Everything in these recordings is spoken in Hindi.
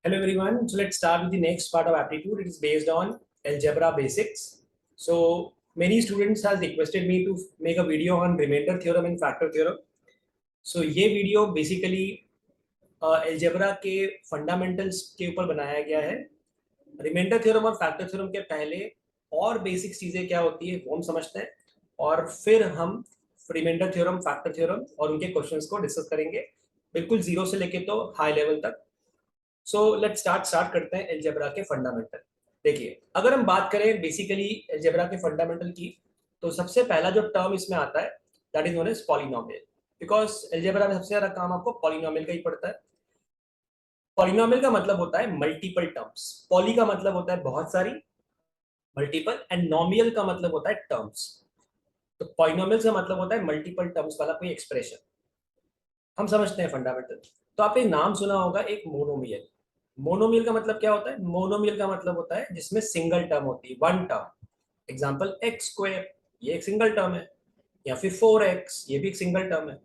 Hello everyone. So let's start with the next part of aptitude. It is based on algebra basics. So many students has requested me to make a video on remainder theorem and factor theorem. So ये वीडियो बेसिकली अलजेब्रा के फंडामेंटल्स के ऊपर बनाया गया है। रिमाइंडर थ्योरम और फैक्टर थ्योरम के पहले और बेसिक चीजें क्या होती है वो हम समझते हैं, और फिर हम रिमाइंडर थ्योरम, फैक्टर थ्योरम और उनके क्वेश्चंस को डिस्कस करेंगे, बिल्कुल जीरो से लेके तो हाई लेवल तक। सो लेट्स स्टार्ट करते हैं अलजेब्रा के फंडामेंटल। देखिए, अगर हम बात करें बेसिकली अलजेब्रा के फंडामेंटल की, तो सबसे पहला जो टर्म इसमें आता है that is known as polynomial, because algebra में सबसे ज्यादा काम आपको पॉलिनोमियल का ही पड़ता है। पॉलिनोमियल का मतलब होता है मल्टीपल टर्म्स। पॉली का मतलब होता है बहुत सारी, मल्टीपल, एंड नोमियल का मतलब होता है टर्म्स। तो पॉलिनोमियल का मतलब होता है मल्टीपल टर्म्स वाला कोई एक्सप्रेशन। हम समझते हैं फंडामेंटल। तो आपने नाम सुना होगा एक मोनोमियल। मोनोमियल का मतलब क्या होता है? मोनोमियल का मतलब होता है जिसमें सिंगल टर्म होती है, one term. Example x square, ये एक सिंगल टर्म है। या फिर 4x, ये भी एक सिंगल टर्म है।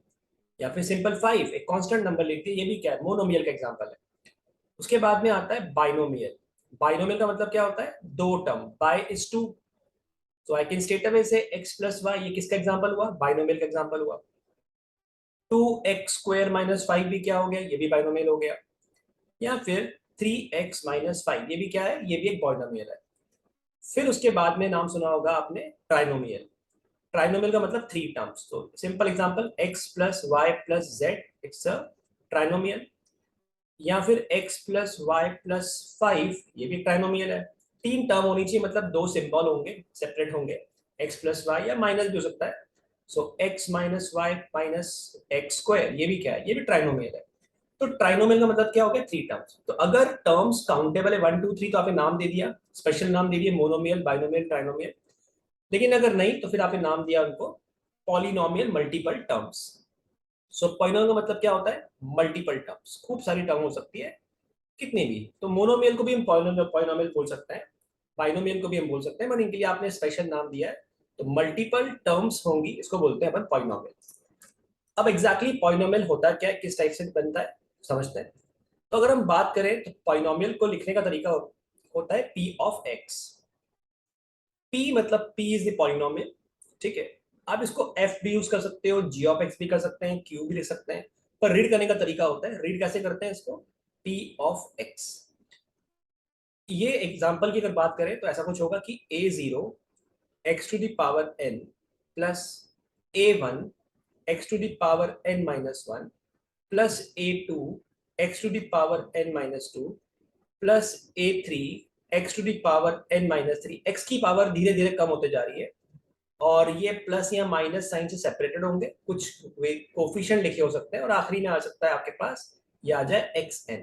या फिर सिंपल 5, एक कांस्टेंट नंबर लेती है, ये भी क्या है? मोनोमियल का एग्जांपल है। उसके बाद में आता है बाइनोमियल। बाइनोमियल का मतलब क्या होता है? दो टर्म, बाय इज टू। तो I can straightaway say x plus y, ये किसका एग्जांपल हुआ? बाइनोमियल का एग्जांपल हुआ। 2x² - 5 भी क्या हो गया? ये भी बाइनोमियल हो गया। या फिर 3x - 5, ये भी क्या है? ये भी एक बाइनोमियल है। फिर उसके बाद में नाम सुना होगा आपने ट्राइनोमियल। ट्राइनोमियल का मतलब थ्री टर्म्स। तो simple example x plus y plus z, it's a trinomial. या फिर x प्लस वाई प्लस 5, ये भी ट्राइनोमियल है। तीन टर्म होनी चाहिए, मतलब दो सिंबल होंगे, सेपरेट होंगे। x प्लस वाई या माइनस भी हो सकता है। So x minus y minus x square, ये भी क्या है? ये भी ट्राइनोमियल है। तो ट्राइनोमियल का मतलब क्या हो गया? Three terms. तो अगर टर्म्स काउंटेबल है 1 2 3, तो आपने नाम दे दिया, स्पेशल नाम दे दिया, मोनोमियल, बाइनोमियल, ट्राइनोमियल। लेकिन अगर नहीं तो फिर आपने नाम दिया उनको पॉलिनोमियल मल्टीपल टर्म्स। सो पॉलिनोमियल का मतलब क्या होता है? मल्टीपल टर्म्स, खूब सारी टर्म हो सकती है, कितनी भी। तो मोनोमियल को भी हम पॉलिनोमियल बोल सकते हैं, बाइनोमियल को भी हम बोल सकते हैं, बट इनके लिए आपने स्पेशल नाम दिया है। तो मल्टीपल टर्म्स होंगी, इसको बोलते हैं अपन पॉलिनोमियल। अब एग्जैक्टली पॉलिनोमियल होता क्या है, किस टाइप से बनता है, समझते हैं। तो अगर हम बात करें तो पॉलिनोमियल को लिखने का तरीका होता है p ऑफ x। p मतलब p इज द पॉलिनोमियल, ठीक है। आप इसको f भी यूज कर सकते हो, g ऑफ x भी कर सकते हैं, q भी लिख सकते हैं। पर रीड करने का तरीका होता है, रीड कैसे करते हैं इसको? p of x। ये एग्जांपल की अगर बात करें तो ऐसा कुछ होगा कि a0 x to the power n plus a1 x to the power n minus 1 plus a2 x to the power n minus 2 plus a3 x to the power n minus 3। x की पावर धीरे धीरे कम होते जा रही है, और ये प्लस या माइनस साइन से सेपरेटेड होंगे, कुछ कोफिशिएंट लिखे हो सकते हैं, और आखिरी में आ सकता है आपके पास ये आ जाए xn।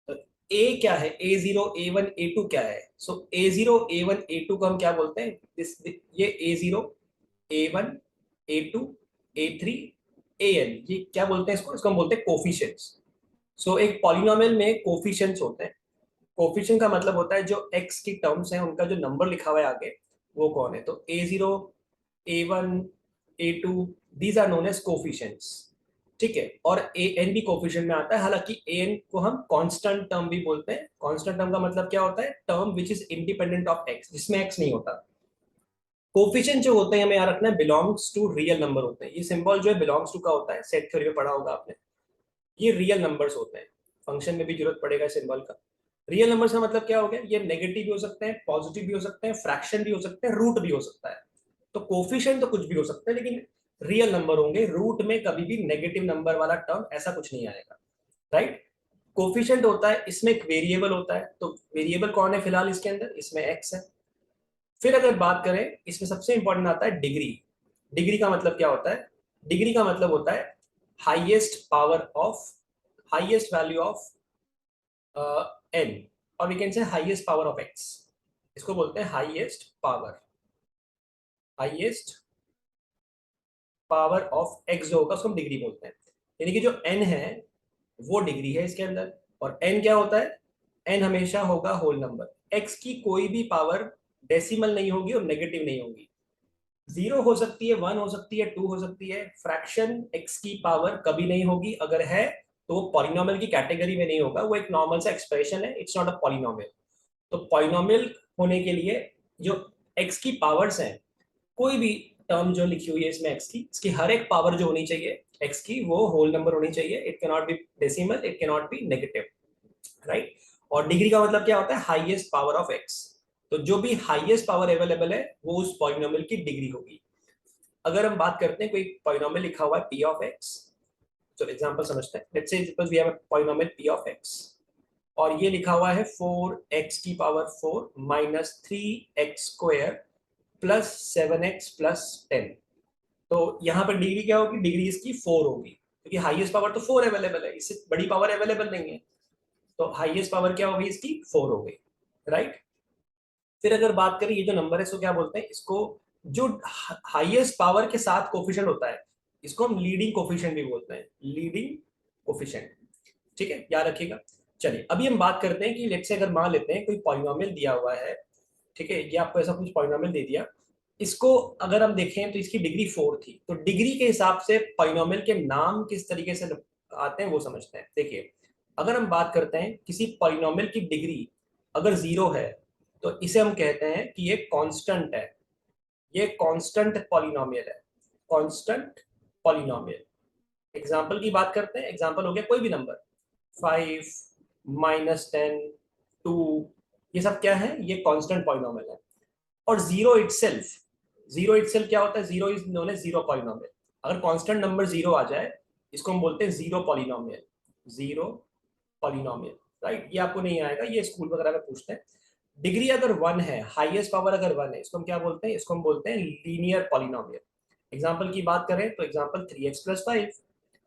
तो a क्या है? a0 a1 a2 क्या है? सो a0 a1 a2 को हम क्या बोलते हैं? ये a0 a1 a2 a3 an, ये क्या बोलते हैं? इसको हम बोलते हैं कोफिशिएंट्स। सो एक पॉलिनोमियल में कोफिशिएंट्स होते हैं। कोफिशिएंट का मतलब होता है जो x की टर्म्स हैं उनका जो नंबर लिखा हुआ है आगे, वो कौन है। तो a0 a1 a2, these are known as coefficients, ठीक है। और an भी कोफिशिएंट में आता है, हालांकि an को हम कांस्टेंट टर्म भी बोलते हैं। कांस्टेंट टर्म का मतलब क्या होता है? Term which is independent of x, जिसमें x नहीं होता। कोफिशिएंट जो होते हैं हमें याद रखना है, बिलोंग्स टू रियल नंबर होते हैं। ये सिंबल जो है बिलोंग्स टू का होता है, सेट थ्योरी में पढ़ा होगा आपने। ये रियल नंबर्स होते हैं, फंक्शन में भी जरूरत पड़ेगा सिंबल का। रियल नंबर्स का मतलब क्या हो गया? ये नेगेटिव भी हो सकते हैं, पॉजिटिव भी हो सकते हैं, फ्रैक्शन भी हो सकते हैं, रूट भी हो सकता है। तो कोफिशिएंट तो कुछ भी हो सकते हैं, लेकिन रियल नंबर होंगे। रूट में कभी भी नेगेटिव नंबर वाला टर्म ऐसा कुछ नहीं आएगा, राइट। कोफिशिएंट होता है, इसमें एक वेरिएबल होता है। तो वेरिएबल कौन है फिलहाल इसके अंदर? इसमें एक्स है। फिर अगर बात करें, इसमें सबसे इंपॉर्टेंट आता है डिग्री। डिग्री का मतलब क्या होता है? डिग्री का मतलब होता है highest power of, highest value of n, और we can say highest power of x। इसको बोलते हैं highest power, highest power of x जो होगा उसको हम डिग्री बोलते हैं। यानी कि जो n है वो डिग्री है इसके अंदर। और n क्या होता है? n हमेशा होगा होल नंबर। x की कोई भी पावर डेसिमल नहीं होगी और नेगेटिव नहीं होगी। 0 हो सकती है, 1 हो सकती है, 2 हो सकती है। फ्रैक्शन x की पावर कभी नहीं होगी, अगर है तो वो पॉलिनोमियल की कैटेगरी में नहीं होगा, वो एक नॉर्मल सा एक्सप्रेशन है, इट्स नॉट अ पॉलिनोमियल। तो पॉलिनोमियल होने के लिए जो एक्स की पावर्स हैं, कोई भी टर्म जो लिखी हुई है इसमें एक्स की, इसकी हर एक पावर जो होनी चाहिए एक्स की, वो होल नंबर होनी चाहिए। It can not be decimal, it can not be negative, right. और डिग्री का मतलब क्या होता है? Highest power of x. तो जो भी हाईएस्ट पावर अवेलेबल है वो उस पॉलिनोमियल की डिग्री होगी। अगर हम बात करते हैं कोई पॉलिनोमियल लिखा हुआ है पी ऑफ एक्स, तो एग्जांपल समझते हैं। Let's say suppose we have a polynomial P of x और ये लिखा हुआ है 4x की power 4 minus 3x square plus 7x plus 10। तो यहाँ पर डिग्री क्या होगी? डिग्री इसकी 4 होगी, क्योंकि हाईएस्ट पावर तो 4 अवेलेबल है, इससे बड़ी पावर अवेलेबल नहीं है। तो हाईएस्ट पावर क्या होगी इसकी? 4 हो गई, राइट। फिर अगर बात करें ये जो नंबर है इसको क्या बोलते हैं? इसको जो हाईएस्ट पावर के साथ कोफिशिएंट होता है, इसको हम लीडिंग कोफिशिएंट भी बोलते हैं, लीडिंग कोफिशिएंट। ठीक है, याद रखिएगा। चलिए अभी हम बात करते हैं कि लेट्स से अगर मान लेते हैं कोई पॉलिनोमियल दिया हुआ है, ठीक है, ये आपको ऐसा कुछ पॉलिनोमियल दे दिया, इसको अगर हम देखें तो इसकी डिग्री 4 थी, तो डिग्री के हिसाब से पॉलिनोमियल के नाम किस तरीके से आते हैं वो समझते हैं। देखिए, अगर हम बात करते हैं किसी पॉलिनोमियल की डिग्री अगर 0 है, तो इसे हम कहते हैं कि ये कांस्टेंट है, ये कांस्टेंट पॉलिनोमियल है, कांस्टेंट पॉलिनोमियल। एग्जांपल की बात करते हैं, एग्जांपल हो गया कोई भी नंबर 5 -10 2, ये सब क्या है? ये कांस्टेंट पॉलिनोमियल है। और जीरो इटसेल्फ क्या होता है? Zero is known as zero polynomial. अगर कांस्टेंट नंबर जीरो आ जाए, इसको हम बोलते हैं zero polynomial, zero polynomial, right. ये आपको नहीं आएगा, ये स्कूल वगैरह में पूछते हैं। डिग्री अगर 1 है, हाईएस्ट पावर अगर 1 है, इसको हम क्या बोलते हैं? इसको हम बोलते हैं लीनियर पॉलिनोमियल। एग्जांपल की बात करें तो एग्जांपल 3x प्लस 5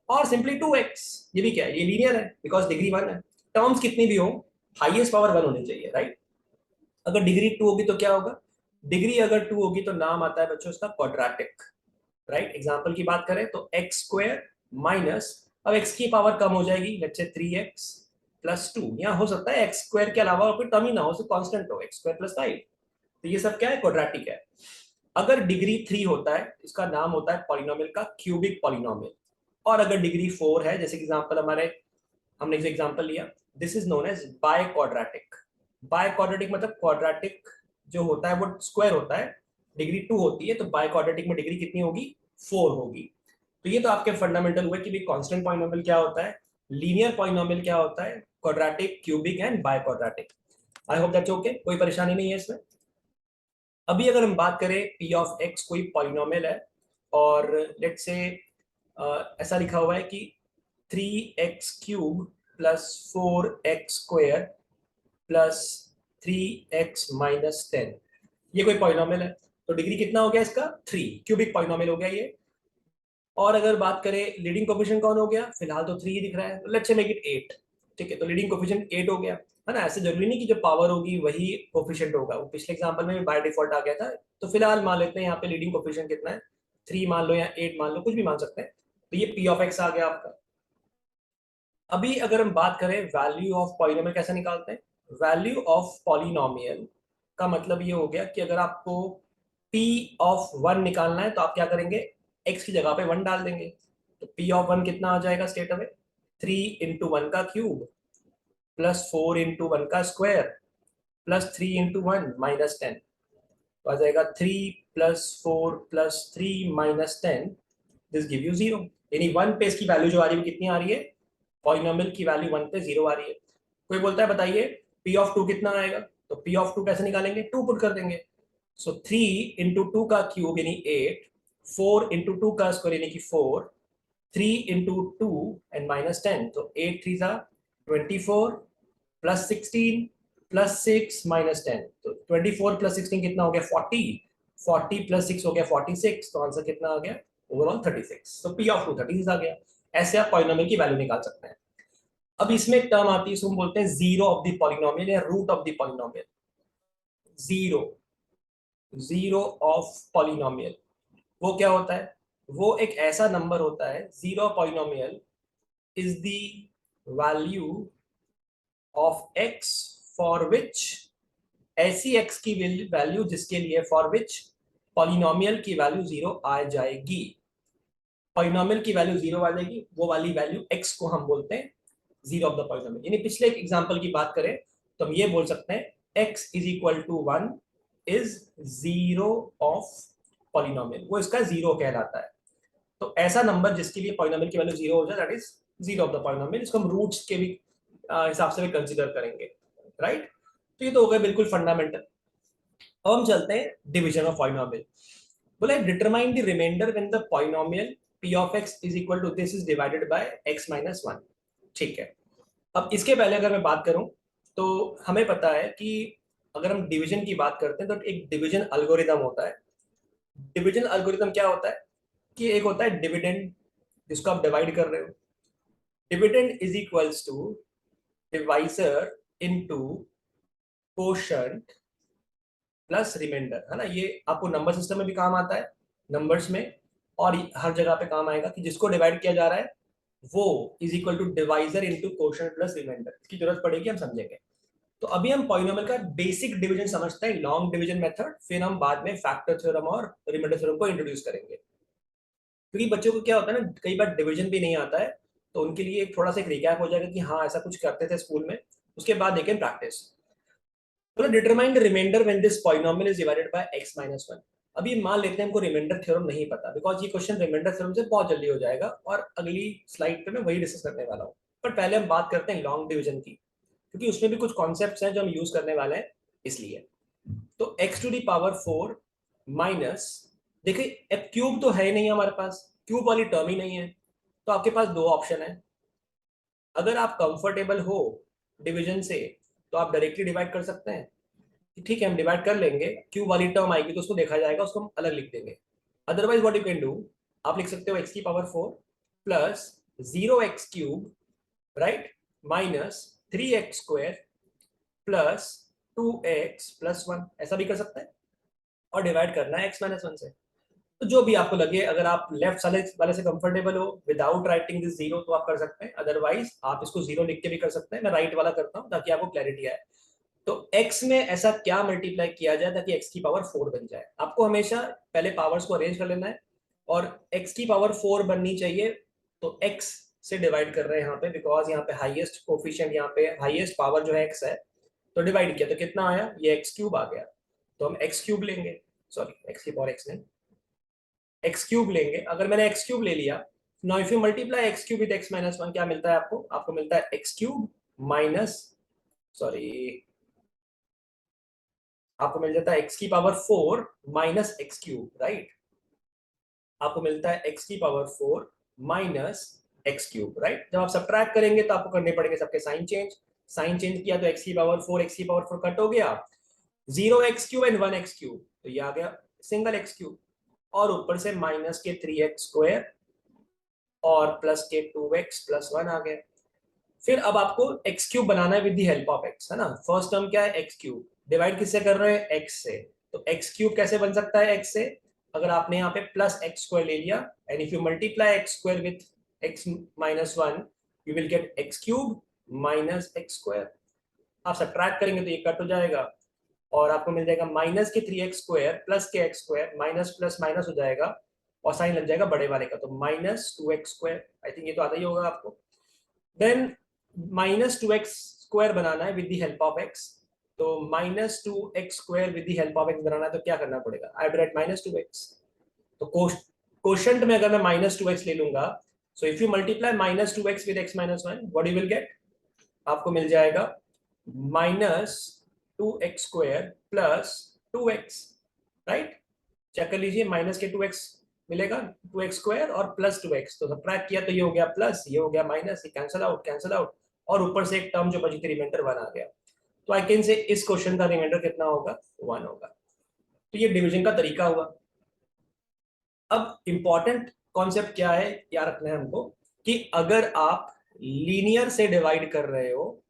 और सिंपली 2x, ये भी क्या है? ये लीनियर है बिकॉज डिग्री 1 है। टर्म्स कितनी भी हो, हाईएस्ट पावर 1 होनी चाहिए, राइट। अगर डिग्री 2 होगी तो क्या होगा? डिग्री अगर 2 होगी तो नाम आता है बच्चों इसका क्वाड्रेटिक, राइट। एग्जांपल की बात करें तो एक्स स्क्वायर माइनस, अब एक्स की पावर कम हो जाएगी, लेट्स से 3x प्लस 2। यहाँ हो सकता है एक्स स्क्वायर के अलावा कोई टर्म ही ना हो, सिर्फ कांस्टेंट हो, एक्स स्क्वायर प्लस 5। तो ये सब क्या है? क्वाड्रेटिक है। अगर डिग्री 3 होता है, इसका नाम होता है पॉलिनोमियल का क्यूबिक पॉलिनोमियल। और अगर डिग्री 4 है, जैसे एग्जांपल हमारे, हमने जो एग्जांपल लिया, this is known as biquadratic. Biquadratic मतलब क्वाड्रेटिक जो होता है वो स्क्वायर होता है, डिग्री 2 होती है, तो बाय क्वाड्रेटिक में डिग्री कितनी होगी? 4 होगी। तो ये तो आपके फंडामेंटल हुए कि भी कांस्टेंट पॉलिनोमियल क्या होता है, लीनियर पॉलिनोमियल क्या होता है, quadratic, cubic and by quadratic. I hope that's okay, कोई परेशानी नहीं है इसमें। अभी अगर हम बात करें पी ऑफ एक्स कोई पॉलिनोमियल है और लेट्स से ऐसा लिखा हुआ है कि 3x cube plus 4x square plus 3x minus 10, ये कोई पॉलिनोमियल है। तो डिग्री कितना हो गया इसका? 3, क्यूबिक पॉलिनोमियल हो गया ये। और अगर बात करें लीडिंग कोफिशिएंट कौन हो गया? फिलहाल तो 3 ही दिख रहा है, तो लेट्स से मेक इट 8। ठीक है, तो लीडिंग कोफिशिएंट 8 हो गया, है ना। ऐसे जरूरी नहीं कि जो पावर होगी वही कोफिशिएंट होगा, वो पिछले एग्जांपल में भी बाय डिफॉल्ट आ गया था। तो फिलहाल मान लेते हैं यहाँ पे लीडिंग कोफिशिएंट कितना है, 3 मान लो या 8 मान लो, कुछ भी मान सकते हैं। तो ये पी ऑफ एक्स आ गया आपका। अभी अगर हम बात करें वैल्यू ऑफ पॉलिनोमियल कैसे निकालते हैं, वैल्यू ऑफ पॉलिनोमियल का मतलब ये हो गया कि अगर आपको p ऑफ 1 निकालना है तो आप क्या करेंगे? x की जगह पे 1 डाल देंगे। तो p ऑफ 1 कितना आ जाएगा स्ट्रेट अवे? 3 इंटू 1 का क्यूब प्लस 4 इंटू 1 का स्क्वायर प्लस 3 इंटू 1 माइनस 10। तो आ जाएगा 3 plus 4 plus 3 minus 10, this give you 0। यानी 1 पे इसकी वैल्यू जो आ रही है वो कितनी आ रही है? पॉलिनोमियल की वैल्यू 1 पे 0 आ रही है। कोई बोलता है बताइए p ऑफ 2 कितना आएगा? तो p ऑफ 2 कैसे निकालेंगे? 2 पुट कर देंगे। सो 3 इंटू 2 का क्यूब यानी 8, 4 इंटू 2 का स्क्वायर यानी कि 4, 3 इंटू 2 एंड माइनस 10, तो 8 3 जा 24 प्लस 16 प्लस 6 माइनस 10, तो 24 प्लस 16 कितना हो गया? 40, 40 प्लस 6 हो गया 46, तो आंसर कितना आ गया? ओवरऑल 36। तो p ऑफ 2 36 आ गया। ऐसे आप पॉलिनोमियल की वैल्यू निकाल सकते हैं। अब इसमें एक टर्म आती है, इसको हम बोलते हैं जीरो ऑफ द पॉलिनोमियल या root of the polynomial. Zero, zero of polynomial वो क्या होता है? वो एक ऐसा नंबर होता है, zero polynomial is the value of x for which, ऐसी एक्स की वैल्यू जिसके लिए, फॉर विच पॉलिनोमियल की वैल्यू जीरो आ जाएगी। पॉलिनोमियल की वैल्यू 0 आ जाएगी, वो वाली वैल्यू x को हम बोलते हैं जीरो ऑफ द पॉलिनोमियल। यानी पिछले एक एग्जांपल की बात करें तो हम ये बोल सकते हैं x is equal to 1 is zero of polynomial, वो इसका जीरो कहलाता है। तो ऐसा नंबर जिसके लिए पॉलिनोमियल की वैल्यू जीरो हो जाए that is zero of the polynomial. इसको हम रूट्स के भी हिसाब से भी कंसीडर करेंगे, राइट। तो ये तो हो गया बिल्कुल फंडामेंटल। अब हम चलते हैं डिवीजन ऑफ पॉलिनोमियल। बोला determine the remainder when the polynomial p of x is equal to this is divided by x minus 1। ठीक है, अब इसके पहले अगर मैं बात करूं तो हमें पता है कि अगर हम डिवीजन की बात करते हैं तो एक डिवीजन अल्गोरिदम होता है। डिवीजन अल्गोरिदम क्या होता है कि एक होता है डिविडेंड, जिसको आप डिवाइड कर रहे हो। Dividend is equals to divisor into quotient plus remainder, है ना। ये आपको नंबर सिस्टम में भी काम आता है, नंबर्स में, और हर जगह पे काम आएगा कि जिसको डिवाइड किया जा रहा है वो is equal to divisor into quotient plus remainder. इसकी जरूरत पड़ेगी, हम समझेंगे। तो अभी हम पॉलिनोमियल का बेसिक डिवीजन समझते हैं, लॉन्ग डिवीजन मेथड, फिर हम बाद में फैक्टर थ्योरम और रिमाइंडर थ्योरम को इंट्रोड्यूस करेंगे। क्योंकि बच्चों को क्या होता है ना, कई बार डिवीजन भी नहीं आता है, तो उनके लिए थोड़ा सा एक रिकैप हो जाएगा कि हाँ ऐसा कुछ करते थे स्कूल में, उसके बाद देखें प्रैक्टिस। तो determine the remainder when this polynomial is divided by x minus 1। अभी मान लेते हैं हमको रिमाइंडर थ्योरम नहीं पता, बिकॉज ये क्वेश्चन रिमाइंडर थ्योरम से बहुत जल्दी हो जाएगा और अगली स्लाइड पे मैं वही डिस्कस करने वाला हूँ। पर पहले हम बात करते हैं लॉन्ग डिवीजन की, क्योंकि उसमें भी कुछ कॉन्सेप्ट्स हैं जो हम यूज करने वाले हैं, इसलिए। तो x to the power 4 minus, देखिए अब क्यूब तो है ही नहीं हमारे पास, क्यूब वाली टर्म ही नहीं है, तो आपके पास दो ऑप्शन है। अगर आप कंफर्टेबल हो डिवीजन से तो आप डायरेक्टली डिवाइड कर सकते हैं, ठीक है हम डिवाइड कर लेंगे, क्यूब वाली टर्म आएगी तो उसको देखा जाएगा, उसको हम अलग लिख देंगे। Otherwise what you can do, आप लिख सकते हो x की power 4 plus 0x³ right, minus 3x² plus 2x+1, ऐसा भी कर सकते हैं। और डिवाइड करना है x माइनस 1 से। तो जो भी आपको लगे, अगर आप लेफ्ट वाले से कंफर्टेबल हो विदाउट राइटिंग दिस जीरो तो आप कर सकते हैं, अदरवाइज आप इसको जीरो लिख के भी कर सकते हैं। मैं राइट वाला करता हूँ ताकि आपको क्लैरिटी आए। तो x में ऐसा क्या मल्टीप्लाई किया जाए ताकि x की पावर 4 बन जाए। आपको हमेशा पहले पावर्स को अरेंज कर लेना है, और x की पावर 4 बननी चाहिए तो x से डिवाइड कर रहे हैं यहाँ पे, बिकॉज यहाँ पे हाईएस्ट कोफिशिएंट, यहाँ पे हाईएस्ट पावर जो है x है, तो डिवाइड किया तो कितना आया, ये x³ आ गया। तो हम x³ लेंगे, सॉरी x की पावर x नहीं, x³ लेंगे। अगर मैंने x³ ले लिया, now if you multiply x³ with x minus 1 क्या मिलता है आपको, आपको मिलता है x³ माइनस, सॉरी, आपको मिल जाता है x की पावर 4 माइनस x³, राइट। आपको मिलता है x की पावर 4 माइनस x³, राइट। जब आप सब्ट्रैक्ट करेंगे तो आपको करने पड़ेंगे सबके साइन चेंज। साइन चेंज किया तो x की पावर 4 x की पावर 4 कट हो गया, 0x³ एंड 1x³, तो ये आ गया सिंगल x³, और ऊपर से माइनस के 3x² और प्लस के 2x+1 आ गया। फिर अब आपको x³ बनाना है with the help of x, है ना। फर्स्ट टर्म क्या है, x³ डिवाइड किससे कर रहे हैं, x से, तो x³ कैसे बन सकता है x से, अगर आपने यहाँ पे प्लस x² ले लिया, and if you multiply x² with x minus 1 you will gate x³ minus x²। आप सब्ट्रैक्ट करेंगे तो ये कट हो जाएगा, और आपको मिल जाएगा माइनस के 3x² प्लस के x² माइनस प्लस माइनस हो जाएगा, और साइन लग जाएगा बड़े वाले का, तो माइनस 2x²। आई थिंक ये तो आता ही होगा आपको। देन माइनस 2x² बनाना है with the help of x, तो minus 2x² with the help of x बनाना है तो क्या करना पड़ेगा, आई राइट माइनस 2x। तो कोशंट में अगर मैं माइनस 2x ले लूंगा, so if you multiply minus 2x with x minus 1 what you will get, आपको मिल जाएगा minus 2x² plus 2x, right. Check कर लीजिए, माइनस के 2x मिलेगा, 2x² और प्लस 2x, तो सब्ट्रैक्ट किया तो ये हो गया प्लस, ये हो गया माइनस, ये कैंसिल आउट कैंसिल आउट, और ऊपर से एक टर्म जो बची थी रिमाइंडर 1 आ गया। तो आई कैन से इस क्वेश्चन का रिमाइंडर कितना होगा, 1 होगा। तो ये डिवीजन का तरीका हुआ। अब इंपॉर्टेंट कॉन्सेप्ट क्या है याद रखना है हमको, कि अगर आप लीनियर से डिवाइड कर रहे हो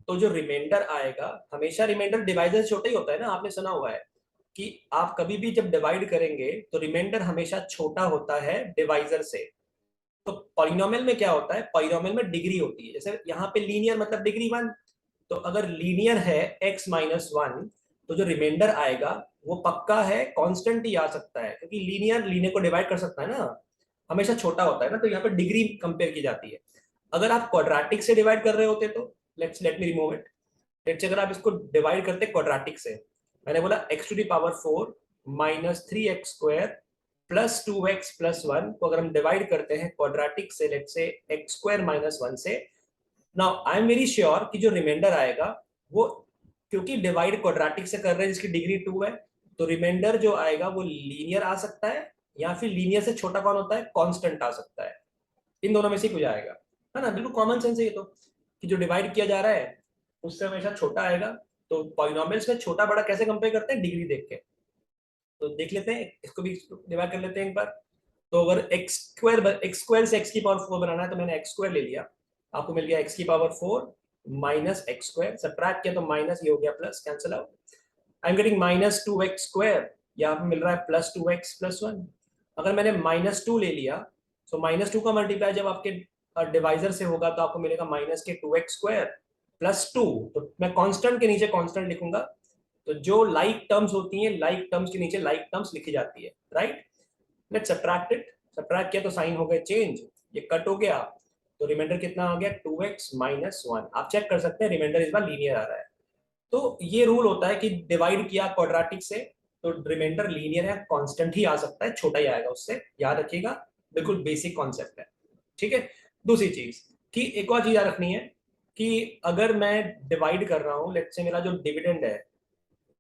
तो जो रिमाइंडर आएगा, हमेशा रिमाइंडर डिवाइजर छोटा ही होता है ना, आपने सुना हुआ है कि आप कभी भी जब डिवाइड करेंगे तो रिमाइंडर हमेशा छोटा होता है डिवाइजर से। तो पॉलिनोमियल में क्या होता है, पॉलिनोमियल में डिग्री होती है, जैसे यहाँ पे लीनियर मतलब डिग्री 1, तो अगर लीनियर है x माइनस 1 तो जो रिमाइंडर आएगा वो पक्का है कांस्टेंट ही आ सकता है, क्योंकि लीनियर लीनियर को डिवाइड कर सकता है ना। हमेशा छोटा होता है ना, तो यहाँ पर डिग्री कंपेयर की जाती है। अगर आप क्वाड्रेटिक से डिवाइड कर रहे होते तो let me remove it. Let's अगर आप इसको डिवाइड करते क्वाड्रेटिक से, मैंने बोला x⁴ minus 3x² plus 2x plus 1 को अगर हम डिवाइड करते हैं क्वाड्रेटिक से, लेट्स से x² माइनस 1 से, now I am very sure कि जो रिमाइंडर आएगा वो, क्योंकि डिवाइड क्वाड्रेटिक से कर रहे हैं जिसकी डिग्री 2 है, तो रिमाइंडर जो आएगा वो लीनियर आ सकता है, या फिर लीनियर से छोटा कौन होता है, कांस्टेंट आ सकता है। इन दोनों में से कुछ आएगा, है ना, बिल्कुल कॉमन सेंस है ये तो, कि जो डिवाइड किया जा रहा है उससे हमेशा छोटा आएगा। तो पॉलिनोमियल्स में छोटा बड़ा कैसे कंपेयर करते हैं, डिग्री देख के। तो देख लेते हैं, इसको भी डिवाइड कर लेते हैं एक बार। तो अगर x² से x⁴ बनाना है तो मैंने x² ले लिया, आपको मिल गया x⁴ माइनस x², सब्ट्रैक्ट किया तो माइनस, ये हो गया plus, cancel out. I am getting minus 2x², यहाँ पे मिल रहा है प्लस 2x प्लस 1। अगर मैंने -2 ले लिया, तो -2 का मल्टीप्लाई जब आपके डिवाइजर से होगा तो आपको मिलेगा माइनस के 2x² प्लस 2। तो मैं कांस्टेंट के नीचे कांस्टेंट लिखूंगा, तो जो लाइक टर्म्स होती हैं लाइक टर्म्स के नीचे लाइक टर्म्स लिखी जाती है, right. Let's subtract it. Subtract किया तो साइन हो गए चेंज, ये कट हो गया, तो रिमाइंडर कितना आ गया, 2x माइनस 1। आप चेक कर सकते हैं रिमाइंडर इस बार लीनियर आ रहा है। तो ये रूल होता है कि डिवाइड किया क्वाड्रेटिक से तो रिमाइंडर लीनियर है, कांस्टेंट ही आ सकता है, छोटा ही आएगा उससे, याद रखिएगा, बिल्कुल बेसिक कॉन्सेप्ट है, ठीक है। दूसरी चीज कि एक और चीज याद रखनी है कि अगर मैं डिवाइड कर रहा हूं, लेट्स से मेरा जो डिविडेंड है,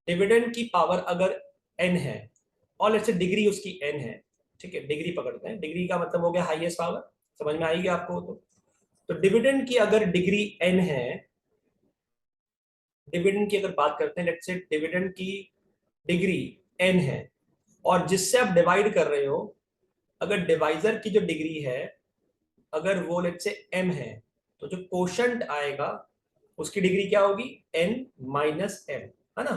डिविडेंड की पावर अगर n है, और लेट्स से डिग्री उसकी n है, ठीक है, डिग्री पकड़ते हैं, डिग्री का मतलब हो गया हाईएस्ट पावर, समझ में आएगी आपको। तो डिविडेंड की अगर डिग्री n है, डिविडेंड की अगर बात करते हैं, लेट्स से डिविडेंड की डिग्री n है, और जिससे आप डिवाइड कर रहे हो, अगर डिवाइजर की जो डिग्री है अगर वो लेट्स से m है, तो जो कोशंट आएगा उसकी डिग्री क्या होगी, n माइनस m, है ना।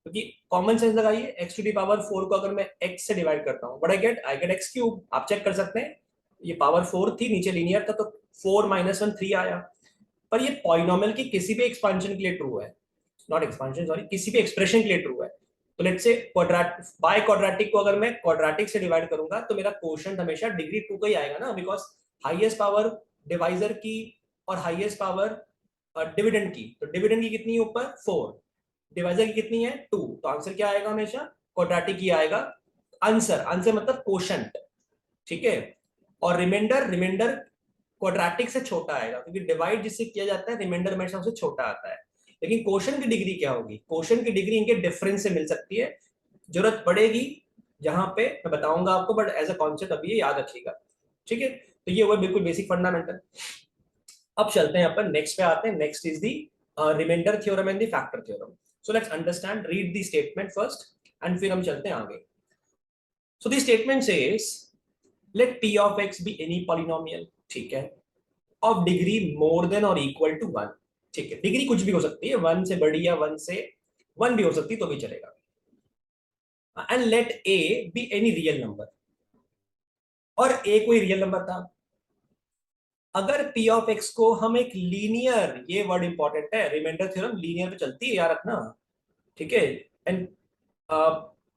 क्योंकि कॉमन सेंस लगाइए, x⁴ को अगर मैं x से डिवाइड करता हूँ, आई गेट x³। आप चेक कर सकते हैं, ये पावर 4 थी, नीचे लीनियर था, तो 4 माइनस 1 3 आया। पर ये पॉलिनोमियल की किसी भी एक्सपेंशन के लिए ट्रू है, नॉट एक्सपेंशन सॉरी, किसी भी एक्सप्रेशन के लिए ट्रू है। तो लेट्स से बाय क्वाड्रेटिक को अगर मैं क्वाड्रेटिक से डिवाइड करूंगा तो मेरा क्वोशंट हमेशा डिग्री 2 का ही आएगा ना, बिकॉज हाईएस्ट पावर डिवाइजर की और हाईएस्ट पावर डिविडेंड की, तो डिविडेंड की कितनी है ऊपर 4, डिवाइजर की कितनी है 2, तो आंसर क्या आएगा, हमेशा क्वाड्रेटिक ही आएगा आंसर। आंसर मतलब क्वोशंट, ठीक है। और रिमाइंडर, रिमाइंडर क्वाड्रेटिक से छोटा आएगा, क्योंकि डिवाइड जिससे किया जाता है रिमाइंडर हमेशा उससे छोटा आता है। लेकिन क्वोशंट की डिग्री क्या होगी, क्वोशंट की डिग्री इनके डिफरेंस से मिल सकती है, जरूरत पड़ेगी जहां पे मैं बताऊंगा आपको, बट एज अ कॉन्सेप्ट अभी ये याद रखिएगा, ठीक है। तो ये हुआ बिल्कुल बेसिक फंडामेंटल। अब चलते हैं अपन नेक्स्ट पे आते हैं। Next is the remainder theorem and the factor theorem. So let's understand, read the statement first and फिर हम चलते हैं आगे। So the statement says let p of x be any polynomial, ठीक है, ऑफ डिग्री मोर देन और इक्वल टू 1, ठीक है, डिग्री कुछ भी हो सकती है, 1 से बड़ी या 1 से 1 भी हो सकती है तो भी चलेगा। And let a be any real number, और a कोई रियल नंबर था। अगर p ऑफ x को हम एक लीनियर, ये वर्ड इंपॉर्टेंट है, रिमाइंडर थ्योरम लीनियर पे चलती है, याद रखना, ठीक है। And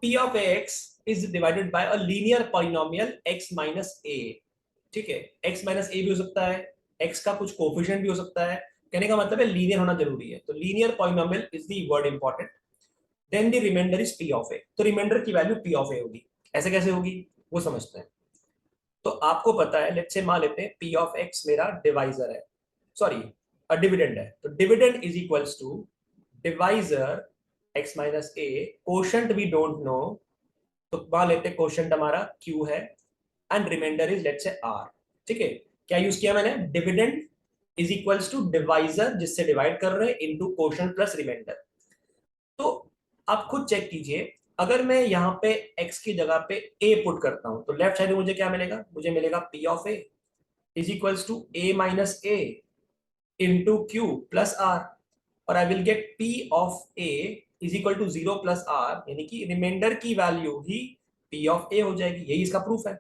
p of x is divided bye a linear polynomial x minus a, ठीक है, x माइनस a भी हो सकता है, x का कुछ कोफिशिएंट भी हो सकता है, कहने का मतलब है लीनियर होना जरूरी है, तो linear polynomial is the word important. Then the remainder is p of a, तो रिमाइंडर की वैल्यू p ऑफ a होगी। ऐसे कैसे होगी वो समझते हैं। तो आपको पता है, लेट्स से मान लेते हैं p ऑफ x मेरा डिवाइजर है, सॉरी डिविडेंड है, तो dividend is equals to divisor x minus a, quotient we don't know, तो मान लेते हैं कोशंट हमारा q है, and remainder is let's say r, ठीक है। क्या यूज किया मैंने, dividend is equals to divisor जिससे डिवाइड कर रहे हैं इनटू कोशंट प्लस रिमाइंडर। तो आप खुद चेक कीजिए, अगर मैं यहाँ पे x की जगह पे a पुट करता हूं तो लेफ्ट साइड में मुझे क्या मिलेगा, मुझे मिलेगा p of a is equals to a minus a into q plus r, और I will get p of a is equal to 0 plus r, यानी कि रिमाइंडर की वैल्यू ही p ऑफ a हो जाएगी। यही इसका प्रूफ है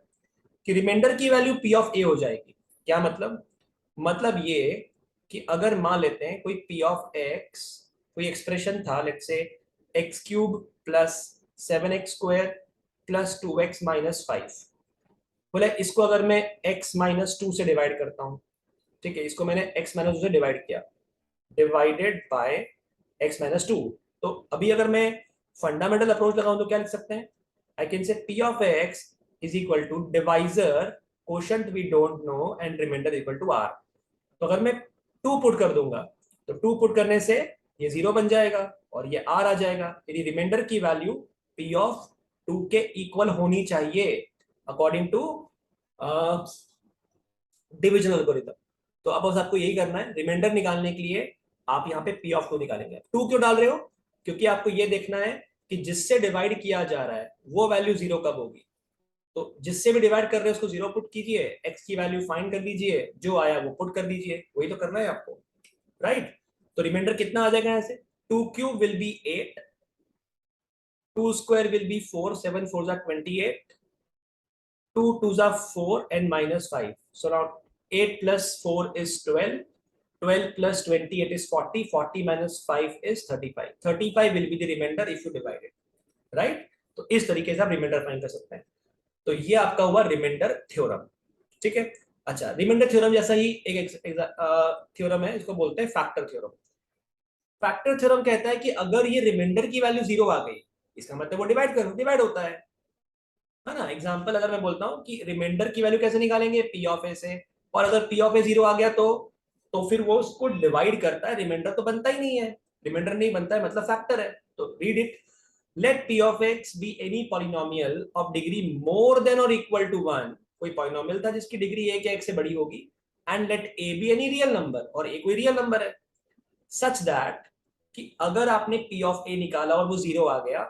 कि रिमाइंडर की वैल्यू p ऑफ a हो जाएगी। क्या मतलब, मतलब ये कि अगर मान लेते हैं कोई p ऑफ x, कोई एक्सप्रेशन था, let's say x³ plus 7x² plus 2x minus 5, बोले इसको अगर मैं x माइनस 2 से डिवाइड करता हूँ, ठीक है, इसको मैंने x माइनस 2 से डिवाइड किया, डिवाइडेड बाय x माइनस 2। तो अभी अगर मैं फंडामेंटल अप्रोच लगाऊं तो क्या लिख सकते हैं, I can say p of x is equal to divisor quotient we don't know and remainder equal to r। तो अगर मैं 2 पुट कर दूंगा तो 2 पुट करने से ये 0 बन जाएगा और ये r आ जाएगा, यानी रिमाइंडर की वैल्यू p ऑफ 2 के इक्वल होनी चाहिए अकॉर्डिंग टू डिविजन एल्गोरिथम। तो अब बस आपको यही करना है, रिमाइंडर निकालने के लिए आप यहाँ पे p ऑफ 2 निकालेंगे। 2 क्यों डाल रहे हो, क्योंकि आपको ये देखना है कि जिससे डिवाइड किया जा रहा है वो वैल्यू 0 कब होगी। तो जिससे भी डिवाइड कर रहे हो उसको 0 पुट कीजिए, x की वैल्यू फाइंड कर लीजिए, जो आया वो पुट कर दीजिए, वही तो करना है आपको, राइट। तो रिमाइंडर कितना आ जाएगा यहाँ से, 2 cube will be 8, 2 square will be 4, 7 4 28, 2 2s are 4 and minus 5. So now 8 plus 4 is 12. 12 plus 28 is 40. 40 minus 5 is 35. 35 will be the remainder if you divide it. Right? तो इस तरीके से आप रिमाइंडर फाइंड कर सकते हैं। तो ये आपका हुआ रिमाइंडर थ्योरम। ठीक है। अच्छा, रिमाइंडर थ्योरम जैसा ही एक थ्योरम है, इसको बोलते हैं फैक्टर थ्योरम। फैक्टर थ्योरम कहता है कि अगर ये रिमाइंडर की वैल्यू 0 आ गई, इसका मतलब वो डिवाइड करो, डिवाइड होता है ना। एग्जांपल अगर मैं बोलता हूँ कि रिमाइंडर की वैल्यू कैसे निकालेंगे, पी ऑफ ए से, और अगर पी ऑफ ए 0 आ गया तो फिर वो उसको डिवाइड करता है, रिमाइंडर तो बनता ही नहीं है, रिमाइंडर नहीं बनता है मतलब फैक्टर है। तो read it, let p of x be any polynomial of degree more than or equal to 1, कोई पॉलिनोमियल था जिसकी डिग्री 1 या 1 से बड़ी होगी, and let a be any real number, और a कोई रियल नंबर है, सच दैट कि अगर आपने p of a निकाला और वो 0 आ गया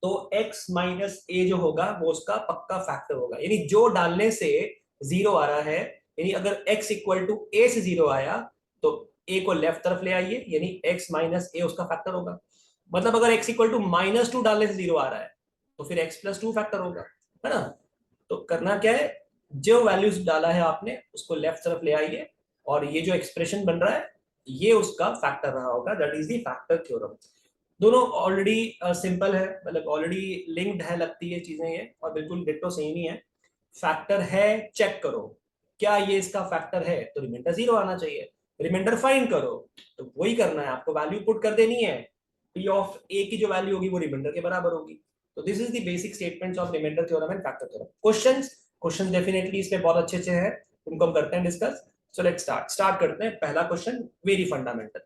तो x माइनस ए जो होगा वो उसका पक्का फैक्टर होगा, यानी जो डालने से 0 आ रहा है, यानी अगर x इक्वल टू ए से 0 आया तो a को लेफ्ट तरफ ले आइए, यानी x माइनस ए उसका फैक्टर होगा। मतलब अगर x इक्वल टू -2 डालने से 0 आ रहा है तो फिर x प्लस 2 फैक्टर होगा, है ना। तो करना क्या है, जो वैल्यूज डाला है आपने उसको लेफ्ट तरफ ले आइए और ये जो एक्सप्रेशन बन रहा है ये उसका फैक्टर रहा होगा, that is the factor theorem. दोनों ऑलरेडी सिंपल है, मतलब ऑलरेडी लिंक्ड है लगती है चीजें ये, और बिल्कुल डिट्टो सेम ही है। फैक्टर है, चेक करो क्या ये इसका फैक्टर है, तो रिमाइंडर 0 आना चाहिए। रिमाइंडर फाइंड करो तो वही करना है आपको, वैल्यू पुट कर देनी है, p ऑफ a की जो वैल्यू होगी वो रिमाइंडर के बराबर होगी। तो this is the basic statements of remainder theorem and factor theorem. Questions definitely इसमें बहुत अच्छे अच्छे हैं, उनको हम करते हैं डिस्कस। सो लेट्स स्टार्ट करते हैं। पहला क्वेश्चन वेरी फंडामेंटल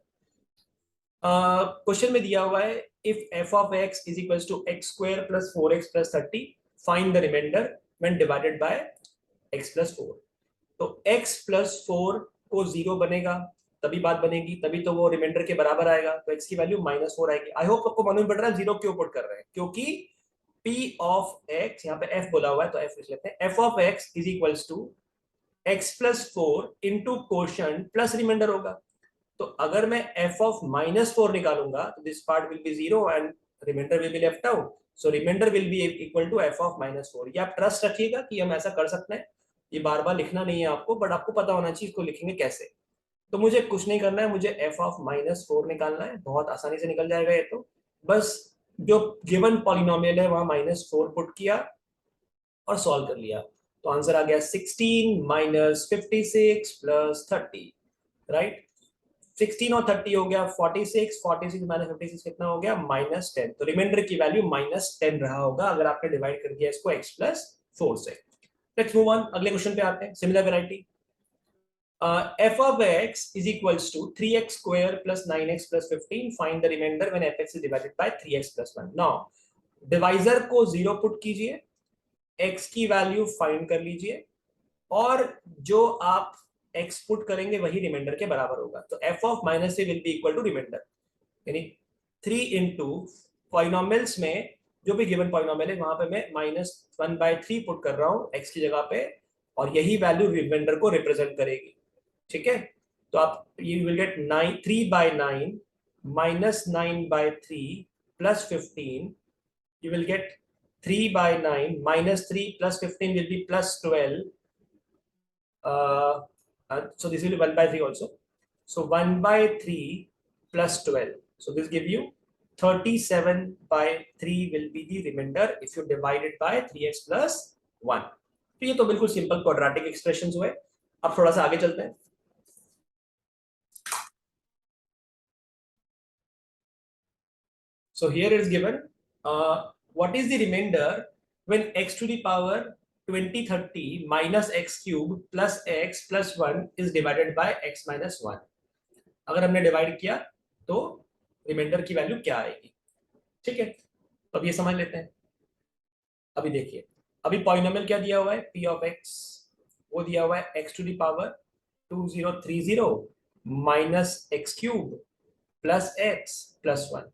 क्वेश्चन में दिया हुआ है, if f of x is equals to x square plus 4x plus 30, find the remainder when divided by x plus 4। तो x plus 4 को 0 बनेगा तभी बात बनेगी, तभी तो वो रिमाइंडर के बराबर आएगा, तो x की वैल्यू -4 आएगी। आई होप आपको मालूम पड़ रहा है 0 क्यों पुट कर रहे हैं, क्योंकि p of x, यहाँ पे f बोला हुआ है तो f लिख लेते हैं, f of x is equals to x plus 4 into quotient plus remainder होगा। तो अगर मैं f of -4 निकालूंगा तो this part will be 0 and remainder will be left out, so remainder will be equal to f of -4। ये आप ट्रस्ट रखिएगा कि हम ऐसा कर सकते हैं, ये बार बार लिखना नहीं है आपको, बट आपको पता होना चाहिए इसको लिखेंगे कैसे। तो मुझे कुछ नहीं करना है, मुझे f of -4 निकालना है, बहुत आसानी से निकल जाएगा ये तो। बस जो गिवन पॉलिनोमियल है वहां -4 पुट किया और सॉल्व कर लिया, तो आंसर आ गया 16 - 56 + 30, राइट। 16 और 30 हो गया 46, 46 माइनस 56 कितना हो गया -10। तो रिमाइंडर की वैल्यू -10 रहा होगा अगर आपने डिवाइड कर दिया इसको x + 4 से। लेट्स मूव ऑन, अगले क्वेश्चन पे आते हैं। Similar variety, f of x is equals to 3x square plus 9x plus 15, find the remainder when fx is divided by 3x plus 1। now divisor को 0 पुट कीजिए, x की वैल्यू फाइंड कर लीजिए, और जो आप x पुट करेंगे वही रिमाइंडर के बराबर होगा। तो f of -3 will be equal to remainder, यानी 3 इंटू पॉलिनोमियल्स में जो भी गिवन पॉलिनोमियल है वहां पे मैं -1/3 पुट कर रहा हूँ x की जगह पे, और यही वैल्यू रिमाइंडर को रिप्रेजेंट करेगी। ठीक है, तो आप you will gate 3/9 -9/3 + 15, you will get 3/9 -3 + 15 will be +12, so this will be 1/3 also, so 1/3 + 12, so this give you 37/3 will be the remainder if you divide it by 3x + 1। तो ये तो बिल्कुल सिंपल क्वाड्रेटिक एक्सप्रेशन हुए। अब थोड़ा सा आगे चलते हैं। So here is given what is the remainder when x to the power 2030 minus x cube plus x plus 1 is divided by x minus 1। अगर हमने डिवाइड किया तो रिमाइंडर की वैल्यू क्या आएगी। ठीक है, तो अब ये समझ लेते हैं। अभी देखिए, अभी पॉलिनोमियल क्या दिया हुआ है, p ऑफ x, वो दिया हुआ है x to the power 2030 minus x cube plus x plus 1।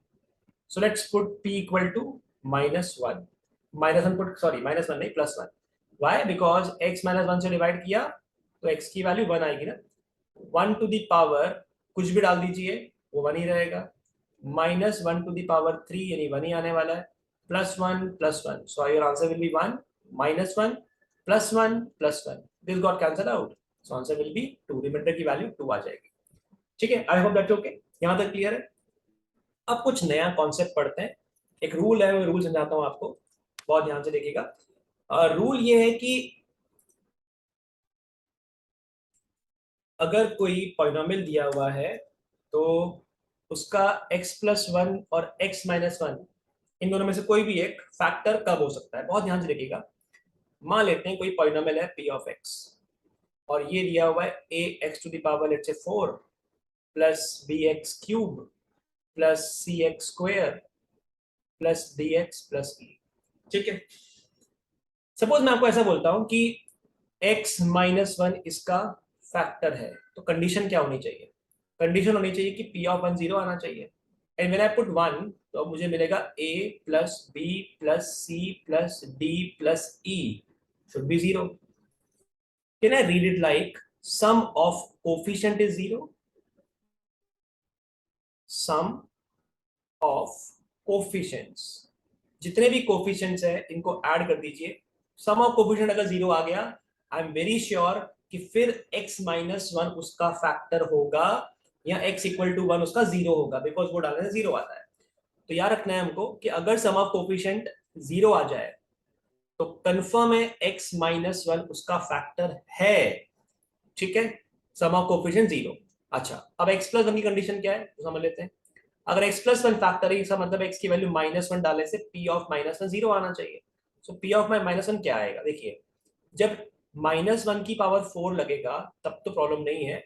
So let's put p equal to -1. -1 put, sorry, -1 नहीं, +1। Why? Because x -1 से डिवाइड किया तो x की वैल्यू 1 आएगी ना। 1 टू दी पावर कुछ भी डाल दीजिए वो 1 ही रहेगा। -1 टू दी पावर 3 यानी 1 ही आने वाला है। +1 +1, so your answer will be 1, -1 +1 +1, this got cancelled out, so answer will be 2, reminder की वैल्यू 2 आ जाएगी। ठीक है, आई होप दैट्स ओके, यहाँ तक क्लियर है। अब कुछ नया कॉन्सेप्ट पढ़ते हैं। एक रूल है, वो रूल समझाता हूं आपको, बहुत ध्यान से देखिएगा। रूल ये है कि अगर कोई पॉलिनोमियल दिया हुआ है तो उसका x प्लस 1 और x माइनस 1, इन दोनों में से कोई भी एक फैक्टर कब हो सकता है, बहुत ध्यान से देखिएगा। मान लेते हैं कोई पॉलिनोमियल है p ऑफ x और ये दिया हुआ है a x to the power let's say 4 plus bx cube plus cx square plus dx plus e। ठीक है, सपोज मैं आपको ऐसा बोलता हूं कि x माइनस 1 इसका फैक्टर है, तो कंडीशन क्या होनी चाहिए, कंडीशन होनी चाहिए कि p ऑफ 1 0 आना चाहिए। एंड व्हेन आई पुट 1 तो मुझे मिलेगा a plus b plus c plus d plus e should be 0। Can I read it like sum of coefficient is 0, sum of coefficients, जितने भी कोफिशिएंट्स है इनको ऐड कर दीजिए। सम ऑफ कोफिशिएंट अगर 0 आ गया, आई एम वेरी श्योर कि फिर x माइनस 1 उसका फैक्टर होगा या x इक्वल टू 1 उसका 0 होगा, बिकॉज वो डालने से 0 आता है। तो याद रखना है हमको कि अगर सम ऑफ कोफिशिएंट 0 आ जाए तो कंफर्म है x माइनस 1 उसका फैक्टर है। ठीक है, सम ऑफ कोफिशिएंट 0। अच्छा, अब x प्लस 1 की कंडीशन क्या है तो समझ लेते हैं। अगर x प्लस 1 फैक्टर है, इसका मतलब x की वैल्यू -1 डालने से p ऑफ -1 0 आना चाहिए। सो p ऑफ -1 क्या आएगा, देखिए जब -1 की पावर 4 लगेगा तब तो प्रॉब्लम नहीं है,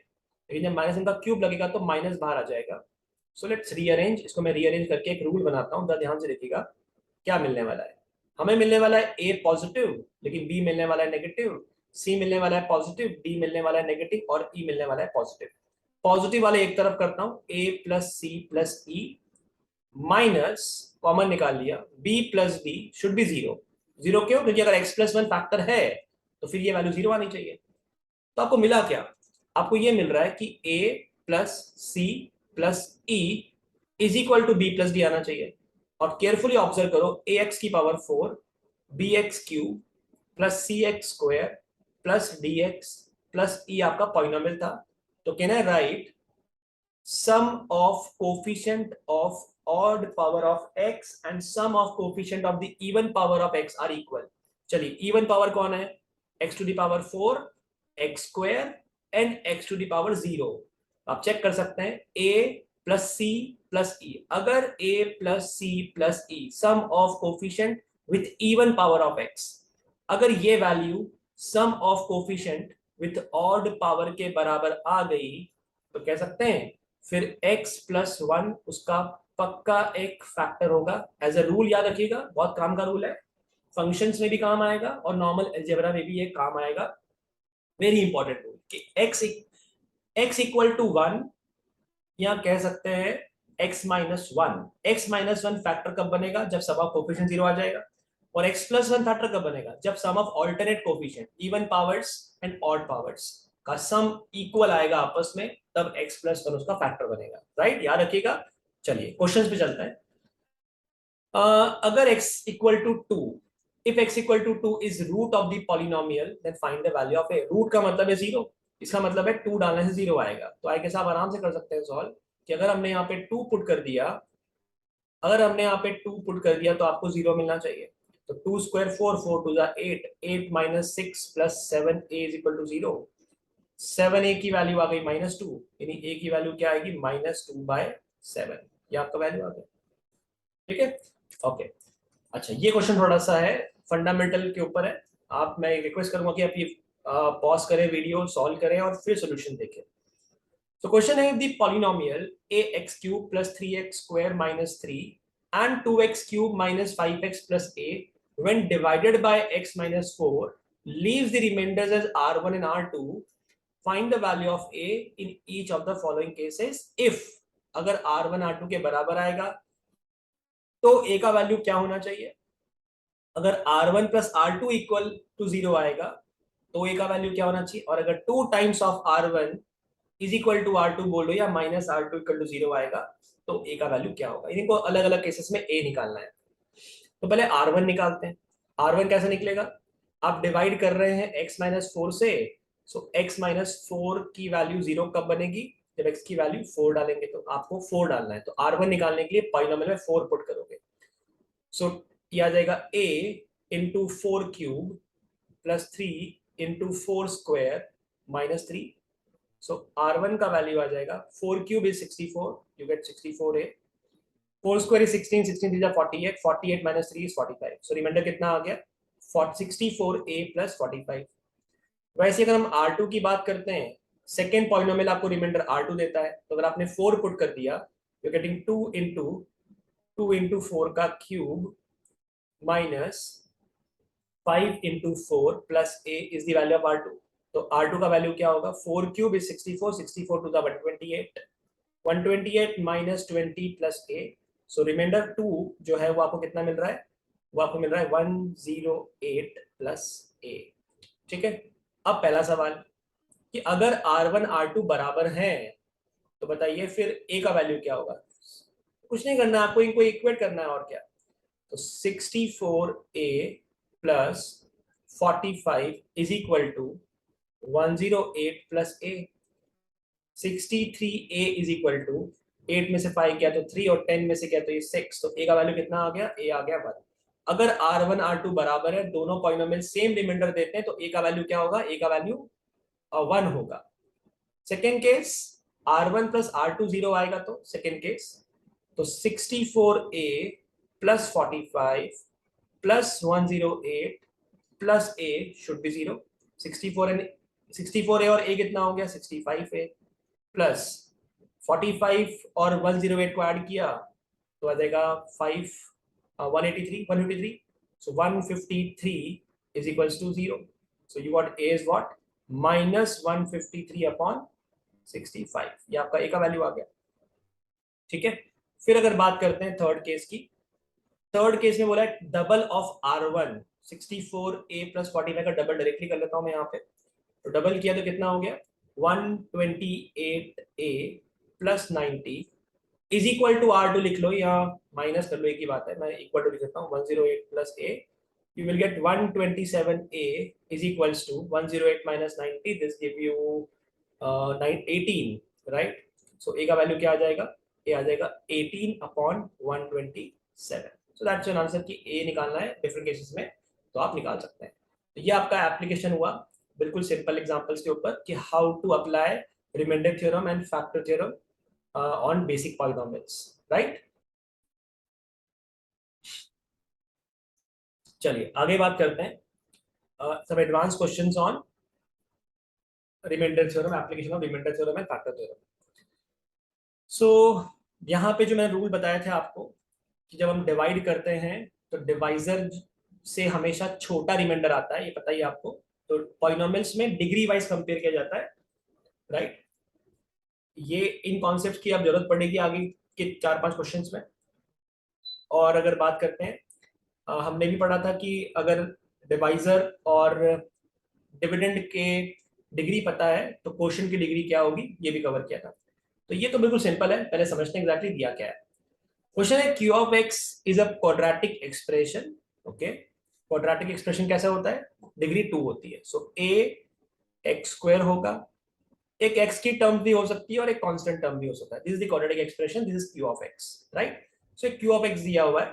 लेकिन जब -1 का क्यूब लगेगा तो माइनस बाहर आ जाएगा। सो लेट्स रीअरेंज, इसको मैं रीअरेंज करके एक रूल बनाता हूँ, ध्यान से देखिएगा क्या मिलने वाला है। हमें मिलने वाला है a पॉजिटिव, लेकिन b मिलने वाला है नेगेटिव, c मिलने वाला है पॉजिटिव, d मिलने वाला है नेगेटिव और e मिलने वाला है पॉजिटिव। पॉजिटिव वाले एक तरफ करता हूँ, a plus C plus e minus common निकाल लिया, b plus d should be 0। 0 क्यों, क्योंकि अगर x प्लस 1 फैक्टर है तो फिर ये वैल्यू 0 आनी चाहिए। तो आपको मिला क्या, आपको ये मिल रहा है कि a plus C plus E is equal to B plus D आना चाहिए। और केयरफुली ऑब्जर्व करो, ए एक्स की power 4 B X cube plus C X square plus D X plus E आपका पॉलिनोमियल था। तो can I write sum of coefficient of odd power of x and sum of coefficient of the even power of x are equal। चलिए even power कौन है, x to the power 4 x square and x to the power 0। आप चेक कर सकते हैं a plus C plus e, अगर a plus C plus e sum of coefficient with even power of x, अगर ये value sum of coefficient with odd power के बराबर आ गई तो कह सकते हैं फिर x प्लस 1 उसका पक्का एक फैक्टर होगा। एज अ रूल याद रखिएगा, बहुत काम का रूल है, फंक्शंस में भी काम आएगा और नॉर्मल अलजेब्रा में भी ये काम आएगा। वेरी इंपॉर्टेंट रूल कि x इक्वल टू 1 या कह सकते हैं x minus 1। x minus 1 factor कब बनेगा, जब सम ऑफ कोफिशिएंट 0 आ जाएगा। और x प्लस 1 फैक्टर कब बनेगा, जब sum of alternate coefficient even powers and odd powers का सम इक्वल आएगा आपस में, तब x प्लस 1 उसका फैक्टर बनेगा। राइट, याद रखिएगा। चलिए क्वेश्चंस पे चलते हैं। अगर x equal to 2, if x equal to 2 is root of the polynomial then find the value of a। Root का मतलब है 0, इसका मतलब है 2 डालने से 0 आएगा। तो आई गेस आप आराम से कर सकते हैं सॉल्व कि अगर हमने यहाँ पे 2 पुट कर दिया, अगर हमने यहाँ पे 2 पुट कर दिया तो आपको 0 मिलना चाहिए। तो 2 square 4, 4 to the 8, 8 minus 6 plus 7a is equal to 0। 7a की वैल्यू आ गई -2, यानी a की वैल्यू क्या आएगी -2/7। ये आपका वैल्यू आ गया। ठीक है, ओके। अच्छा, ये क्वेश्चन थोड़ा सा है फंडामेंटल के ऊपर है। आप, मैं रिक्वेस्ट करूंगा कि आप ये पॉज करें, वीडियो सॉल्व करें और फिर सॉल्यूशन देखें। तो क्वेश्चन है the polynomial ax cube plus 3x square minus 3 and 2x cube minus 5x plus a when divided by x minus 4 leaves the remainders as r1 and r2. Find the value of a in each of the following cases if, अगर r1 r2 के बराबर आएगा तो a का वैल्यू क्या होना चाहिए, अगर r1 plus r2 equal to 0 आएगा तो a का वैल्यू क्या होना चाहिए, और अगर 2 times of r1 is equal to R2 बोलो या माइनस R2 इक्वल टू 0 आएगा तो a का वैल्यू क्या होगा। इनको अलग अलग केसेस में a निकालना है। तो पहले R1 निकालते हैं। R1 कैसे निकलेगा, आप डिवाइड कर रहे हैं x माइनस 4 से, सो x माइनस 4 की वैल्यू 0 कब बनेगी, जब x की वैल्यू 4 डालेंगे। तो आपको 4 डालना है, तो R1 निकालने के लिए पॉलिनोमियल में 4 पुट करोगे। सो ये आ जाएगा a into 4 cube plus 3 into 4 square minus 3। So R1 का वैल्यू आ जाएगा 4 cube is 64, you get 64a, 4 square is 16, 16 3 48, 48 minus 3 is 45, so reminder कितना आ गया 64a plus 45। वैसे अगर हम R2 की बात करते हैं, सेकेंड पॉलिनोमियल आपको रिमाइंडर R2 देता है, तो अगर आपने 4 पुट कर दिया, you're getting 2 into 4 का cube minus 5 into 4 plus a is the value of R2। तो R2 का वैल्यू क्या होगा, 4 cube is 64, 64 to the 128, 128 minus 20 plus a, so remainder 2 जो है वो आपको कितना मिल रहा है, वो आपको मिल रहा है 108 प्लस a। ठीक है, अब पहला सवाल कि अगर R1 R2 बराबर हैं तो बताइए फिर a का वैल्यू क्या होगा। कुछ नहीं करना, आपको इनको इक्वेट करना है और क्या। तो 64a plus 45 is equal to 108 plus a। 63a is equal to 8 में से 5 गया तो 3 और 10 में से गया तो ये 6, तो a का वैल्यू कितना आ गया, a आ गया 1। अगर R1 R2 बराबर है, दोनों पॉलिनोमियल सेम रिमाइंडर देते हैं, तो a का वैल्यू क्या होगा, a का वैल्यू 1 होगा। Second case R1 plus R2 0 आएगा, तो सेकेंड केस तो 64a plus 45 plus 108 plus a should be 0। 64a और a कितना हो गया 65a प्लस 45 और 108 को ऐड किया तो आ जाएगा 153, so 153 is equals to 0, so you got a is what minus 153 upon 65, ये आपका a का वैल्यू आ गया। ठीक है, फिर अगर बात करते हैं थर्ड केस की, थर्ड केस में बोला है double of R1, 64a plus 45 का डबल डायरेक्टली कर लेता हूं मैं यहाँ पे, तो डबल किया तो कितना हो गया 128a plus 90 is equal to R2 लिख लो या माइनस कर लो, एक ही बात है, मैं इक्वल टू लिख सकता हूँ 108 plus a, you will get 127a is equals to 108 minus 90, this give you 18, right? So a का वैल्यू क्या आ जाएगा, a आ जाएगा 18 upon 127, so that's an answer कि a निकालना है डिफरेंट केसेस में तो आप निकाल सकते हैं। तो ये आपका एप्लीकेशन हुआ बिल्कुल सिंपल एग्जांपल्स के ऊपर कि how to apply remainder theorem and factor theorem on basic polynomials, right. चलिए आगे बात करते हैं some advanced questions on remainder theorem, application of remainder theorem and factor theorem। so यहाँ पे जो मैंने रूल बताए थे आपको कि जब हम डिवाइड करते हैं तो डिवाइजर से हमेशा छोटा रिमाइंडर आता है, ये पता ही आपको। तो पॉलिनोमियल्स में डिग्री वाइज कंपेयर किया जाता है, राइट। ये इन कॉन्सेप्ट्स की अब जरूरत पड़ेगी आगे के 4-5 क्वेश्चंस में। और अगर बात करते हैं, हमने भी पढ़ा था कि अगर डिवाइजर और डिविडेंड के डिग्री पता है तो क्वोशिएंट की डिग्री क्या होगी, ये भी कवर किया था। तो ये तो बिल्कुल सिंपल है, पहले समझते हैं एग्जैक्टली दिया क्या है। क्वेश्चन है q of x is a quadratic expression. Okay, quadratic expression कैसा होता है, डिग्री 2 होती है। सो a x स्क्वायर होगा, एक x की टर्म भी हो सकती है और एक कांस्टेंट टर्म भी हो सकता है। This is the quadratic expression, this is q of x, right. So q of x दिया हुआ है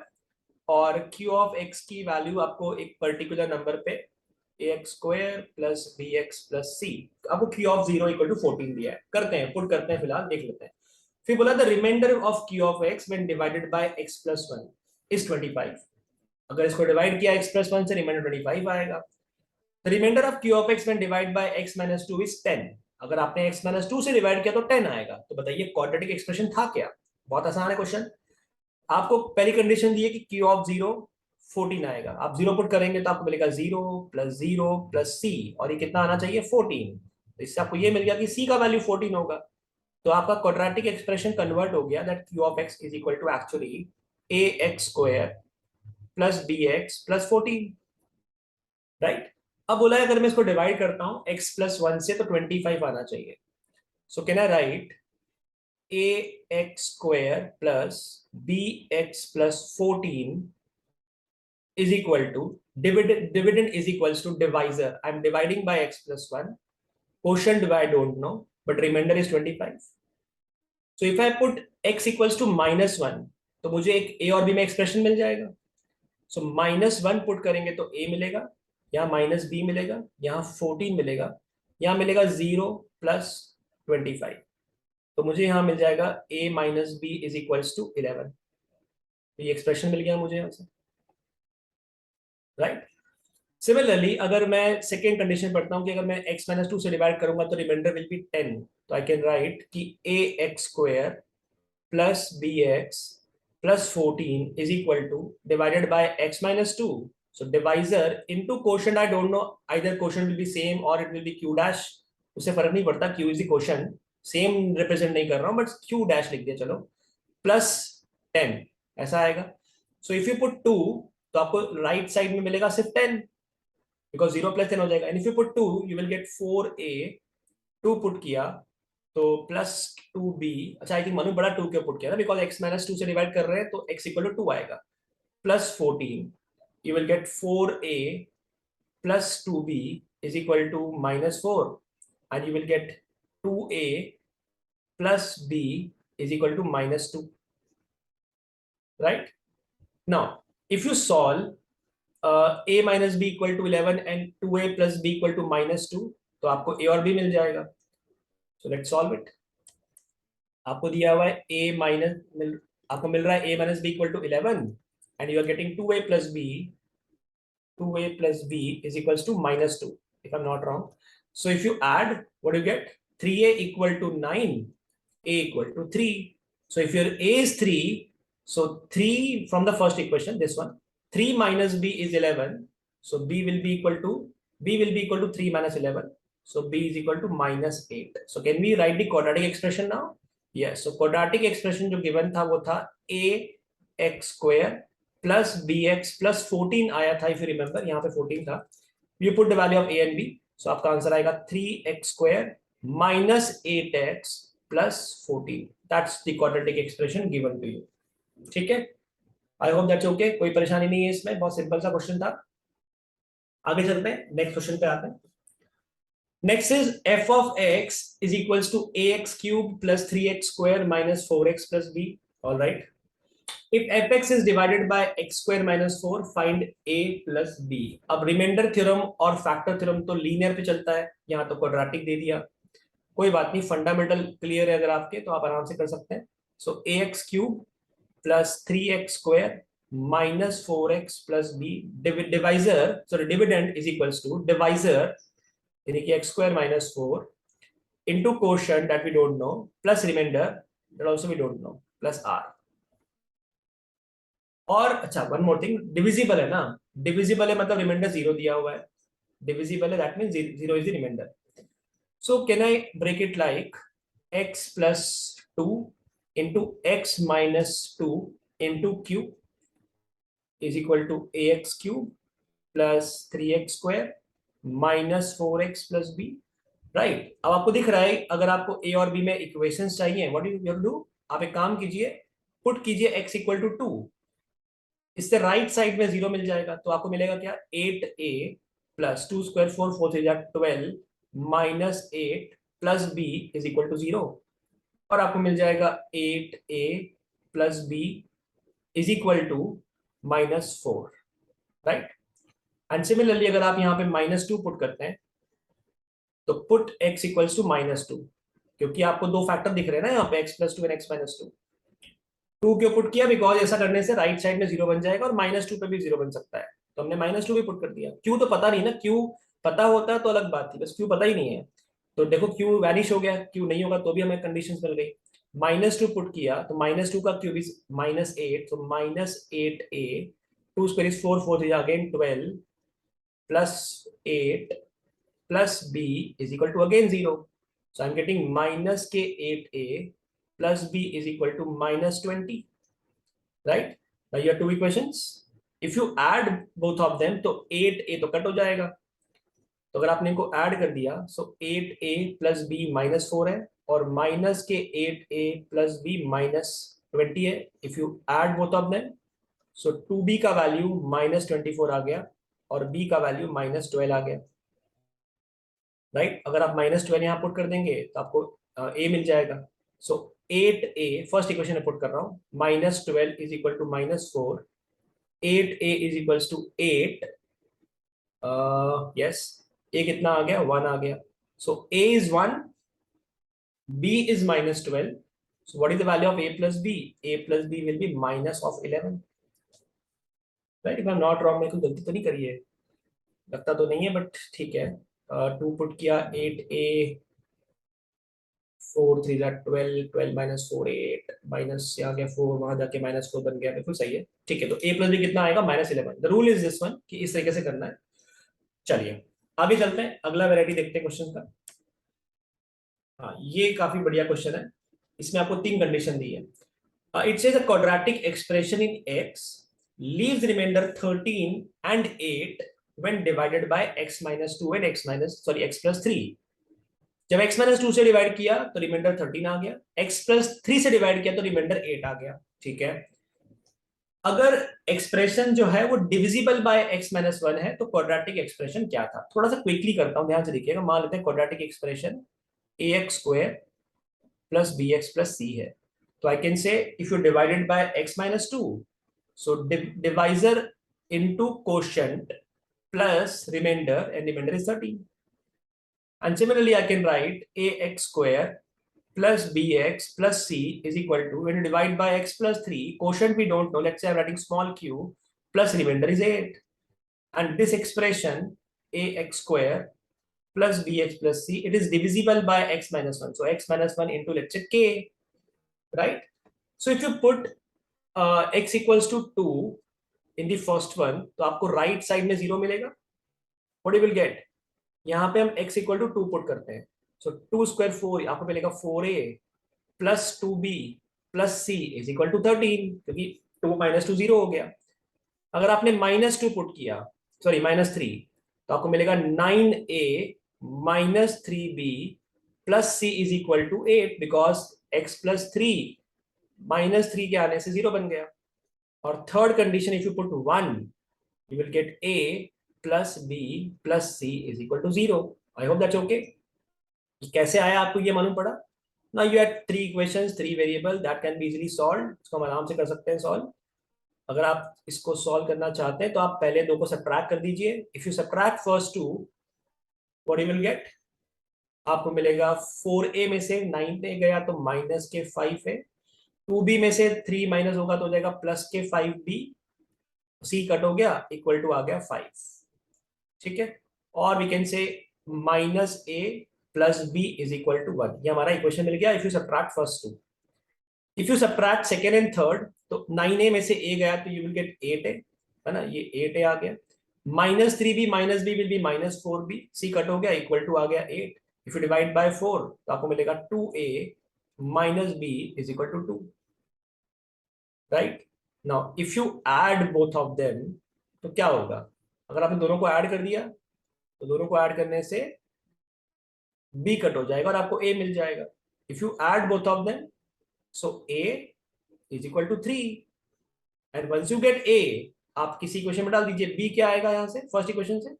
और क्यू ऑफ एक्स की वैल्यू आपको एक पर्टिकुलर नंबर पे ax square plus bx plus c, आपको क्यू ऑफ 0 इक्वल टू 14 दिया है, करते हैं पुट करते हैं, फिलहाल देख लेते हैं। फिर बोला the remainder of q of x when divided by x plus 1 is 25। अगर इसको डिवाइड किया x प्लस 1 से, रिमाइंडर 25 आएगा। The remainder of q of x when divide by x minus 2 is 10। अगर आपने x माइनस 2 से डिवाइड किया तो 10 आएगा। तो बताइए क्वाड्रेटिक एक्सप्रेशन था क्या? बहुत आसान है क्वेश्चन। आपको पहली कंडीशन दी है कि क्यू ऑफ 0 14 आएगा। आप 0 पुट करेंगे तो आपको मिलेगा 0 प्लस सी, और ये कितना आना चाहिए 14। तो इससे आपको ये मिल गया कि सी का वैल्यू 14 होगा। तो आपका क्वाड्रेटिक एक्सप्रेशन कन्वर्ट हो गया, that q of x is equal to actually a x square plus B x plus 14, right. अब बोला है अगर मैं इसको डिवाइड करता हूं x प्लस 1 से तो 25 आना चाहिए। So can I write a x square plus B x plus 14 is equal to dividend is equals to divisor. I'm dividing by x plus 1. Quotient I don't know, but remainder is 25. So if I put x equals to minus 1, तो मुझे एक a और b में एक्सप्रेशन मिल जाएगा। सो माइनस 1 पुट करेंगे तो a मिलेगा, यहाँ माइनस b मिलेगा, यहाँ 14 मिलेगा, यहाँ मिलेगा 0 प्लस 25। तो मुझे यहाँ मिल जाएगा a minus b is equals to 11। तो ये एक्सप्रेशन मिल गया मुझे यहाँ से, राइट। सिमिलरली अगर मैं सेकेंड कंडीशन पढ़ता हूं कि अगर मैं x माइनस 2 से डिवाइड करूंगा तो रिमाइंडर विल बी 10। तो आई कैन राइट कि A x square plus B x plus 14 is equal to divided by x minus 2। So divisor into quotient I don't know, either quotient will be same और it will be q dash, उससे फर्क नहीं पड़ता, q is the quotient, same represent नहीं कर रहा हूं बट q डैश लिख दिया चलो, प्लस 10 ऐसा आएगा। सो इफ यू पुट 2 तो आपको राइट साइड में मिलेगा सिर्फ 10, because 0 plus 10 हो जाएगा। and if you put 2 you will get 4a, 2 put किया तो प्लस 2b। अच्छा आई थिंक मनु बड़ा 2 क्यों पुट किया ना, बिकॉज x माइनस 2 से डिवाइड कर रहे हैं तो x इक्वल टू 2 आएगा, plus 14 you will get 4a plus 2b is equal to minus 4, and you will get 2a plus b is equal to minus 2, right? Now if you solve a minus b equal to 11 and 2a plus b equal to minus 2, तो आपको a और b मिल जाएगा। So let's solve it. आपको दिया हुआ है a माइनस, आपको मिल रहा है a minus b equal to 11 and you are getting 2a plus b, 2a plus b is equals to minus 2 if I'm not wrong. So if you add, what do you get? 3a equal to 9, a equal to 3. So if your a is 3, so 3 from the first equation, this one, 3 minus b is 11. So b will be equal to 3 minus 11. So b is equal to minus 8. So can we write the quadratic expression now? Yes. So quadratic expression जो given था वो था a x square plus B x plus 14 आया था, इफ यू रिमेंबर यहाँ पे 14 था। You put the value of A and B, so आपका आंसर आएगा 3x square minus 8x plus 14। That's the quadratic expression given to you. ठीक है, आई होप दैट्स ओके, कोई परेशानी नहीं है इसमें, बहुत सिंपल सा क्वेश्चन था। आगे चलते हैं, नेक्स्ट क्वेश्चन पे आते हैं। Next is f of x is equals to ax cube plus 3x square minus 4x plus b. All right. If fx is divided by x square minus 4, find a plus b. अब रिमाइंडर थ्योरम और फैक्टर थ्योरम तो लीनियर पे चलता है, यहाँ तो क्वाड्रेटिक दे दिया, कोई बात नहीं, फंडामेंटल क्लियर है अगर आपके तो आप आराम से कर सकते हैं। So ax cube plus 3x square minus 4x plus b, divisor sorry dividend is equals to divisor यानी कि x square minus 4 into quotient that we don't know plus remainder that also we don't know plus r। और अच्छा वन मोर थिंग, डिविजिबल है ना, डिविजिबल है मतलब रिमाइंडर 0 दिया हुआ है, डिविजिबल है that means 0 is the remainder. So can I break it like x plus 2 into x minus 2 into q is equal to ax cube plus 3x square minus 4x plus b, right. अब आपको दिख रहा है अगर आपको a और b में इक्वेशंस चाहिए, व्हाट यू डू, आप एक काम कीजिए, पुट कीजिए x इक्वल टू 2, इससे राइट साइड में 0 मिल जाएगा, तो आपको मिलेगा क्या 8a प्लस 2 स्क्वायर 4 4 से 12 minus 8 plus b is equal to 0, और आपको मिल जाएगा 8a plus b is equal to -4, right. And similarly अगर आप यहाँ पे -2 पुट करते हैं तो पुट x इक्वल्स टू -2, क्योंकि आपको दो फैक्टर दिख रहे हैं ना यहाँ पे x+2 एंड x-2। 2 क्यों पुट किया? बिकॉज ऐसा करने से राइट साइड में 0 बन जाएगा और -2 पे भी 0 बन सकता है, तो हमने -2 भी पुट कर दिया। क्यों तो पता नहीं ना, क्यों पता होता तो अलग बात थी, बस क्यों पता ही नहीं है। तो देखो क्यों वैनिश हो गया, क्यों नहीं होगा तो भी हमें कंडीशन मिल गई। -2 पुट किया तो -2 का क्यूब इज -8, तो -8a, 2 square is 4, 4 is again 12 plus 8 plus b is equal to again 0. So I'm getting minus k 8a plus b is equal to -20. Right? Now you have two equations. If you add both of them, तो 8a तो कट हो जाएगा। तो अगर आपने इनको ऐड कर दिया, so 8a plus b -4 है और माइनस के 8a plus b -20 है। If you add both of them, so 2b का वैल्यू -24 आ गया और b का वैल्यू -12 आ गया। राइट, अगर आप -12 यहाँ पुट कर देंगे तो आपको a मिल जाएगा। सो 8a फर्स्ट इक्वेशन में पुट कर रहा हूँ, -12 is equal to -4, 8a is equal to 8, yes, a कितना आ गया? 1 आ गया। So a is 1, b is -12, so what is the value of a plus b? a plus b will be -11, right. If I am not wrong, मैं कोई गलती तो नहीं करी है, लगता तो नहीं है, बट ठीक है। 2 पुट किया, 8a 4 3 12, 12 -4 8, माइनस से आ गया 4, वहां जाके -4 बन गया, बिल्कुल सही है। ठीक है, तो a प्लस बी कितना आएगा? -11। The rule is this one कि इस तरीके से करना है। चलिए आगे चलते हैं, अगला वैरायटी देखते हैं क्वेश्चन का। हाँ, ये काफी बढ़िया क्वेश्चन है। इसमें आपको तीन कंडीशन दी है। It says a quadratic expression in x leaves remainder 13 and 8 when divided by x-2 and x+3। जब x-2 से डिवाइड किया तो रिमाइंडर 13 आ गया, x+3 से डिवाइड किया तो रिमाइंडर 8 आ गया। ठीक है, अगर एक्सप्रेशन जो है वो डिविजिबल बाय x-1 है तो क्वाड्रेटिक एक्सप्रेशन क्या था? थोड़ा सा क्विकली करता हूं, ध्यान से देखिएगा। मान लेते हैं quadratic expression ax² plus bx plus c है, तो आई कैन से if you divided by x-2, so divisor into quotient plus remainder, and remainder is 13. And similarly I can write ax square plus bx plus c is equal to, when you divide by x plus 3, quotient we don't know, let's say I'm writing small q, plus remainder is 8, and this expression ax square plus bx plus c, it is divisible by x minus 1, so x minus 1 into, let's say, k, right? So if you put x equals to 2 in the first one, तो आपको राइट साइड में 0 मिलेगा। What you will gate? यहाँ पे हम x इक्वल टू 2 पुट करते हैं, सो 2 स्क्वायर 4, आपको मिलेगा 4a plus 2b plus c is equal to 13, क्योंकि 2 -2 0 हो गया। अगर आपने -2 पुट किया, सॉरी -3, तो आपको मिलेगा 9a -3b plus c is equal to 8, because x+3 -3 के आने से 0 बन गया। और third condition, if you put 1, you will get a plus b plus c is equal to 0. I hope that's okay. कैसे आया आपको ये मालूम पड़ा? Now you had three equations, three variable that can be easily solved. इसको हम आराम से कर सकते हैं सॉल्व। अगर आप इसको सॉल्व करना चाहते हैं तो आप पहले दो को सब्ट्रैक्ट कर दीजिए। If you subtract first two, what you will get? आपको मिलेगा 4a में से 9 गया तो -5 है, 2b में से 3 माइनस होगा तो हो जाएगा +5b, c कट हो गया, इक्वल टू आ गया 5। ठीक है, और we can say -a plus b is equal to 1। ये हमारा इक्वेशन मिल गया। If you subtract first two, if you subtract second and third, तो 9a में से a गया तो यू विल गेट 8 है ना, ये 8a आ गया। -3b minus b will be -4b, c cut हो गया, इक्वल टू आ गया 8। इफ यू डिवाइड बाय 4 तो आपको मिलेगा 2a minus b is equal to 2, right. Now if you add both of them, तो क्या होगा? अगर आपने दोनों को ऐड कर दिया तो दोनों को ऐड करने से b कट हो जाएगा और आपको a मिल जाएगा। If you add both of them, so a is equal to 3, and once you get a, आप किसी इक्वेशन में डाल दीजिए। b क्या आएगा यहाँ से, फर्स्ट इक्वेशन से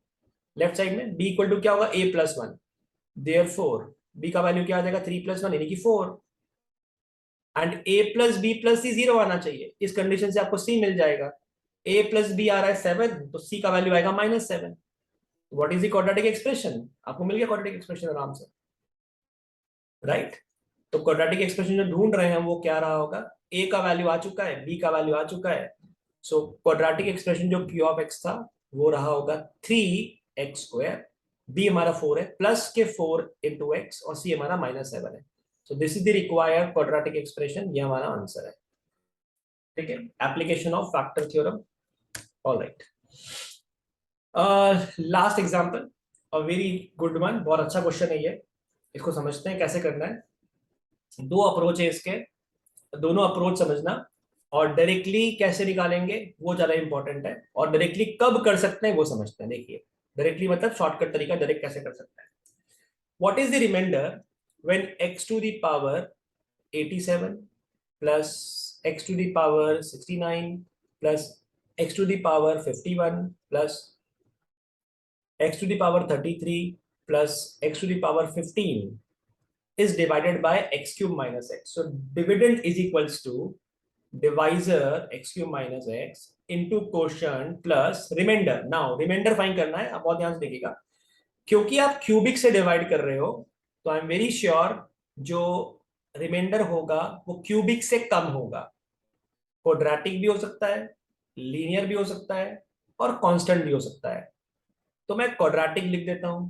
लेफ्ट साइड में, b इक्वल टू क्या होगा? a प्लस 1, देयरफॉर b का वैल्यू क्या आ जाएगा? 3 + 1 यानी कि 4, and a plus b plus c 0 आना चाहिए। इस कंडीशन से आपको c मिल जाएगा। ए प्लस बी आ रहा है 7, तो सी का वैल्यू आएगा -7। What is the quadratic expression? आपको मिल गया क्वाड्रेटिक एक्सप्रेशन आराम से, राइट? तो क्वाड्रेटिक एक्सप्रेशन जो ढूंढ रहे हैं वो क्या रहा होगा? ए का वैल्यू आ चुका है, बी का वैल्यू आ चुका है, सो क्वाड्रेटिक एक्सप्रेशन जो क्यू ऑफ एक्स था वो रहा होगा 3x²। बी हमारा 4 है, प्लस के 4 इंटू एक्स, और सी हमारा -7 है। So this is the required quadratic expression, ये हमारा आंसर है। ठीक है, application of factor theorem. Alright, last example, a very good one, बहुत अच्छा क्वेश्चन है ये। इसको समझते हैं कैसे करना है। दो अप्रोच है इसके, दोनों अप्रोच समझना, और डायरेक्टली कैसे निकालेंगे वो ज्यादा इंपॉर्टेंट है, और डायरेक्टली कब कर सकते हैं वो समझते हैं। देखिए, डायरेक्टली मतलब शॉर्टकट तरीका, डायरेक्ट कैसे कर सकते हैं। What is the remainder when x to the power 87 plus x to the power 69 plus x to the power 51 plus x to the power 33 plus x to the power 15 is divided by x cube minus x. So dividend is equals to divisor x cube minus x into quotient plus remainder. Now remainder find करना है, आप बहुत ध्यान से देखिएगा, क्योंकि आप क्यूबिक से डिवाइड कर रहे हो, तो आई एम वेरी श्योर जो रिमाइंडर होगा वो क्यूबिक से कम होगा। क्वाड्रेटिक भी हो सकता है, लीनियर भी हो सकता है, और कांस्टेंट भी हो सकता है। तो मैं क्वाड्रेटिक लिख देता हूं।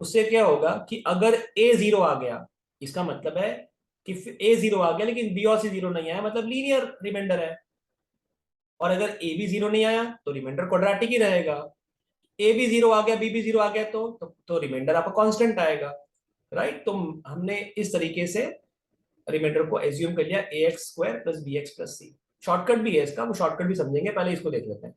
उससे क्या होगा कि अगर ए 0 आ गया, इसका मतलब है कि ए 0 आ गया लेकिन बी और सी 0 नहीं आया, मतलब लीनियर रिमाइंडर है। और अगर ए भी 0 नहीं आया तो रिमाइंडर क्वाड्रेटिक ही रहेगा। ए भी 0 आ गया, बी भी 0 आ गया, तो रिमाइंडर आपका कांस्टेंट आएगा, राइट? तो हमने इस तरीके से रिमाइंडर को एज्यूम कर लिया, ax² plus B x plus C. Shortcut भी है इसका, वो शॉर्टकट भी समझेंगे, पहले इसको देख लेते हैं।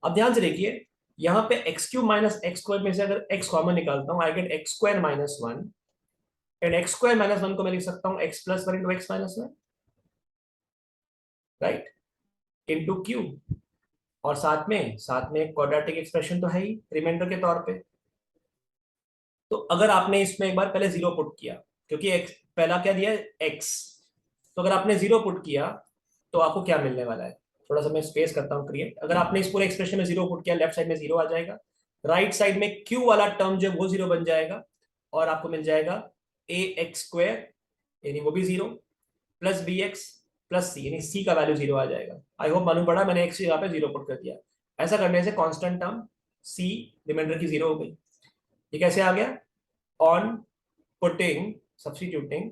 अब ध्यान से देखिए, यहाँ पे x³ माइनस x² में से अगर x कॉमन निकालता हूं, I get x² minus 1, and x² minus 1 को मैं लिख सकता हूं x plus 1 into X minus 1, right, into Q. और साथ में क्वाड्रेटिक एक्सप्रेशन तो है ही रिमाइंडर के तौर पे। तो अगर आपने इसमें एक बार पहले 0 पुट किया, क्योंकि पहला क्या दिया है x, तो अगर आपने 0 पुट किया तो आपको क्या मिलने वाला है? थोड़ा सा मैं स्पेस करता हूँ क्रिएट। अगर आपने इस पूरे एक्सप्रेशन में 0 पुट किया, लेफ्ट साइड में 0 आ जाएगा, राइट साइड में q वाला टर्म जो है वो 0 बन जाएगा, और आपको मिल जाएगा ax² यानी वो भी 0 प्लस बी एक्स प्लस सी, यानी सी का वैल्यू 0 आ जाएगा। आई होप मालूम पड़ा, मैंने एक्स यहाँ पे 0 पुट कर दिया। ऐसा करने से कांस्टेंट टर्म सी रिमाइंडर की 0 हो गई। ये कैसे आ गया? On putting, substituting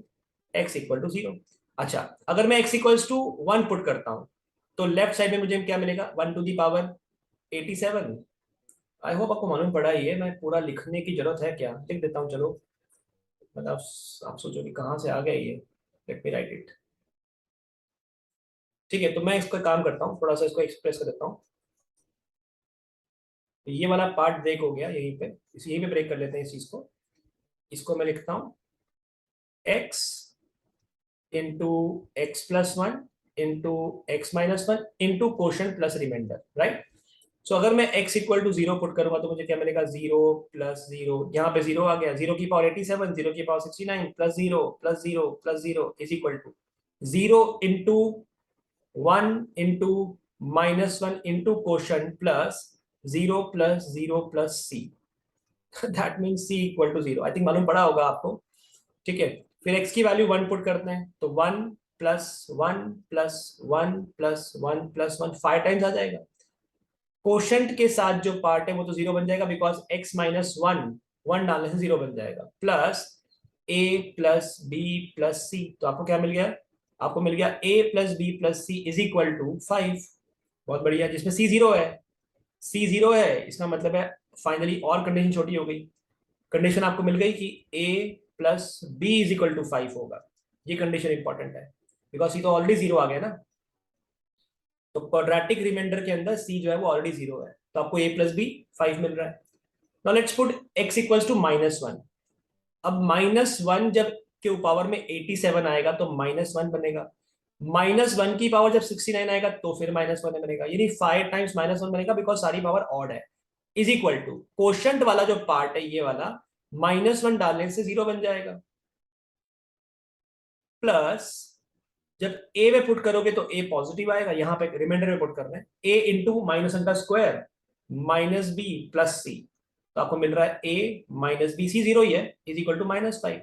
x equal to 0। अच्छा, अगर मैं x इक्वल्स टू 1 पुट करता हूं, तो लेफ्ट साइड में मुझे क्या मिलेगा? 1 to the power 87। I hope आपको मालूम पड़ा ही है, मैं पूरा लिखने की जरूरत है क्या? लिख देता हूँ चलो, मतलब आप सोचो कि कहाँ से आ गया ये। Let me right it. ठीक है, तो मैं इसका काम करता हूँ, थोड़ा सा इसको एक्सप्रेस कर देता हूँ। ये वाला पार्ट ब्रेक हो गया यहीं पे, यहीं पे ब्रेक कर लेते हैं इस चीज को। इसको मैं लिखता हूँ x into X plus 1 into X minus 1 into quotient plus remainder, right? So अगर मैं x इक्वल टू 0 पुट करूंगा तो मुझे क्या मिलेगा? 0 प्लस 0, यहाँ पे 0 आ गया, 0 की पावर 87, 0 की power 69 plus 0 plus 0 plus 0 is equal to 0 into 1 into -1 into quotient plus 0 plus 0 plus c। That means c equal to 0। I think मालूम पड़ा होगा आपको। ठीक है, फिर x की वैल्यू 1 पुट करते हैं, तो 1 plus 1 plus 1 plus 1 plus 1 5 times आ जाएगा। कोशंट के साथ जो पार्ट है वो तो 0 बन जाएगा, बिकॉज x माइनस 1 डालने से 0 बन जाएगा, plus a plus B plus C. तो आपको क्या मिल गया? आपको मिल गया a plus B plus C is equal to 5। बहुत बढ़िया, जिसमें c 0 है, c 0 है, इसका मतलब है फाइनली और कंडीशन छोटी हो गई। कंडीशन आपको मिल गई कि a plus b is equal to 5 होगा। ये कंडीशन इंपॉर्टेंट है, बिकॉज c तो ऑलरेडी 0 आ गया ना। तो क्वाड्रेटिक रिमाइंडर के अंदर c जो है वो ऑलरेडी 0 है, तो आपको a प्लस बी 5 मिल रहा है। Now let's put x equals to -1। अब -1 जब के पावर में 87 आएगा तो -1 बनेगा, -1 की पावर जब 69 आएगा तो फिर -1 बनेगा, यानी 5 टाइम्स -1 बनेगा, बिकॉज सारी पावर ऑड है। इज इक्वल टू कोशंट वाला जो पार्ट है ये वाला, -1 डालने से 0 बन जाएगा, प्लस जब ए में पुट करोगे तो ए पॉजिटिव आएगा, यहाँ पे रिमाइंडर में पुट करना है, ए इंटू माइनस वन का square minus B plus C, तो आपको मिल रहा है ए माइनस बी, सी जीरो ही है, इज इक्वल टू -5,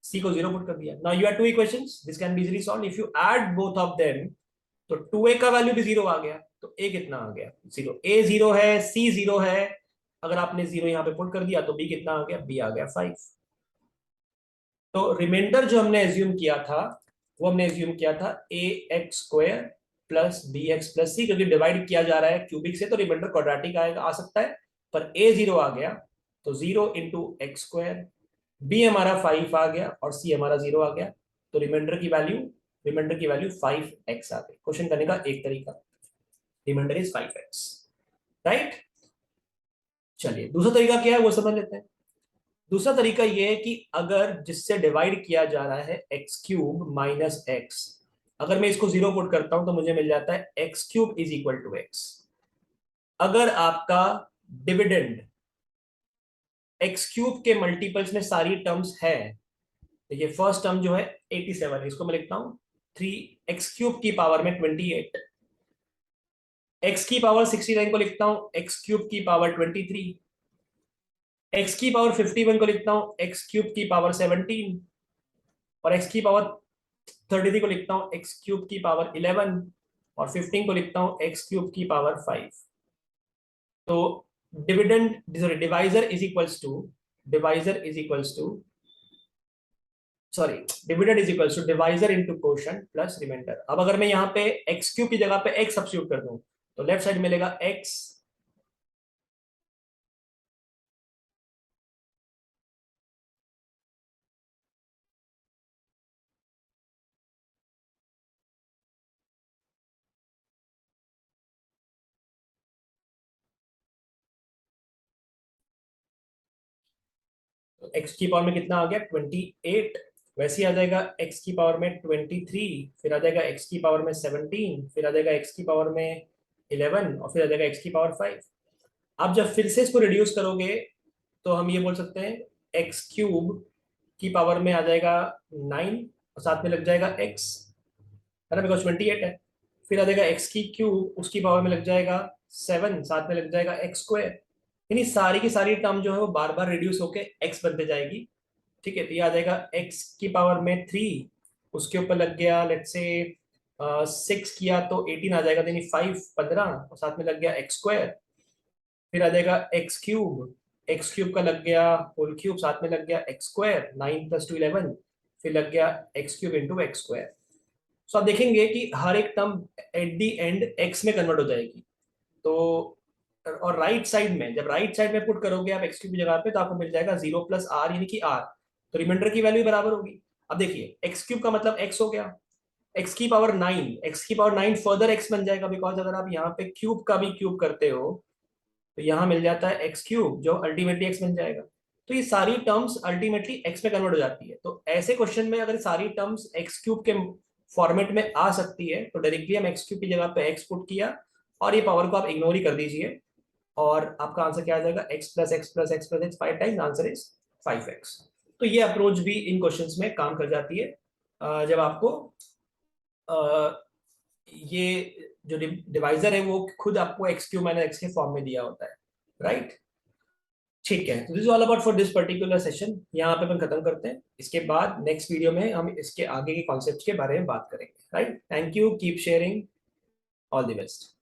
सी को जीरो पुट कर दिया। Now you have two equations, this can be easily solve if you add both of them, तो 2a का वैल्यू भी जीरो आ गया, तो a कितना आ गया, जीरो, a जीरो है, c जीरो है, अगर आपने जीरो यहाँ पे पुट कर दिया तो b कितना आ गया, b आ गया 5। तो रिमाइंडर जो हमने एज्यूम किया था वो हमने एज्यूम किया था A x square plus B x plus C, क्योंकि डिवाइड किया जा रहा है क्यूबिक से तो रिमाइंडर क्वाड्रेटिक आएगा, आ सकता है, पर a जीरो आ गया तो zero into x square, b हमारा 5 आ गया और सी हमारा जीरो आ गया, तो रिमाइंडर की वैल्यू 5x आ गई। क्वेश्चन करने का एक तरीका, रिमाइंडर इज 5x, राइट। चलिए दूसरा तरीका क्या है वो समझ लेते हैं। दूसरा तरीका ये है कि अगर जिससे डिवाइड किया जा रहा है एक्स क्यूब माइनस एक्स, अगर मैं इसको जीरो पुट करता हूं तो मुझे मिल जाता है x cube is equal to x. अगर आपका डिविडेंड एक्स क्यूब के मल्टीपल्स में सारी टर्म्स है, देखिए फर्स्ट टर्म जो है 87, इसको मैं लिखता हूं 3x क्यूब की पावर में 28, x की पावर 69 को लिखता हूं x क्यूब की पावर 23, x की पावर 51 को लिखता हूं x क्यूब की पावर 17, और x की पावर 33 को लिखता हूं x क्यूब की पावर 11, और 15 को लिखता हूं x क्यूब की पावर 5। तो dividend sorry divisor is equals to divisor is equals to sorry dividend is equals to divisor into quotient plus remainder. अब अगर मैं यहाँ पे एक्स क्यूब की जगह पे एक्स सब्स्टिट्यूट कर दूं तो लेफ्ट साइड मिलेगा एक्स एक्स की पावर में कितना आ गया 28, वैसे ही आ जाएगा एक्स की पावर में 23, फिर आ जाएगा एक्स की पावर में 17, फिर आ जाएगा एक्स की पावर में 11, और फिर आ जाएगा एक्स की पावर 5। आप जब फिर से इसको रिड्यूस करोगे तो हम ये बोल सकते हैं एक्स क्यूब की पावर में आ जाएगा 9 और साथ में लग जाएगा एक्स, है ना, बिकॉज 28 है। फिर आ जाएगा एक्स की क्यूब, उसकी पावर में लग जाएगा 7, साथ में लग जाएगा एक्स स्क्वायर, यानी सारी की सारी टर्म जो है वो बार बार रिड्यूस होके एक्स बनते जाएगी। ठीक है, तो ये आ जाएगा एक्स की पावर में 3, उसके ऊपर लग गया लेट्स से 6 किया तो 18 आ जाएगा, यानी 5 15, और साथ में लग गया एक्स स्क्वायर। फिर आ जाएगा एक्स क्यूब का लग गया होल क्यूब, साथ में लग गया एक्स स्क्वायर, 9 + 2 11, फिर लग गया X cube into x square. So आप देखेंगे कि हर एक term at the end X में कन्वर्ट हो जाएगी। तो और राइट साइड में जब राइट साइड में पुट करोगे आप एक्स क्यूब की जगह पे तो आपको मिल जाएगा 0 + r यानी कि r, तो रिमाइंडर की वैल्यू बराबर होगी। अब देखिए एक्स क्यूब का मतलब x हो गया, एक्स की पावर 9, एक्स की पावर 9 फर्दर x बन जाएगा, बिकॉज अगर आप यहाँ पे क्यूब का भी क्यूब करते हो तो यहाँ मिल जाता है एक्स क्यूब जो अल्टीमेटली एक्स बन जाएगा। तो ये सारी टर्म्स अल्टीमेटली एक्स में कन्वर्ट हो जाती है। तो ऐसे क्वेश्चन में अगर सारी टर्म्स एक्स क्यूब के फॉर्मेट में आ सकती है तो डायरेक्टली हम एक्स क्यूब की जगह पे एक्स पुट किया और ये पावर को आप इग्नोर ही कर दीजिए, और आपका आंसर क्या आ जाएगा x plus x plus x plus x 5 times, answer is 5x। तो ये अप्रोच भी इन क्वेश्चंस में काम कर जाती है जब आपको ये जो डिवाइजर है वो खुद आपको एक्स क्यू माइनस एक्स के फॉर्म में दिया होता है, राइट। ठीक है, तो this is all about for this particular session, यहाँ पे अपन खत्म करते हैं। इसके बाद नेक्स्ट वीडियो में हम इसके आगे के कॉन्सेप्ट के बारे में बात करेंगे, right. Thank you, keep sharing, all the best.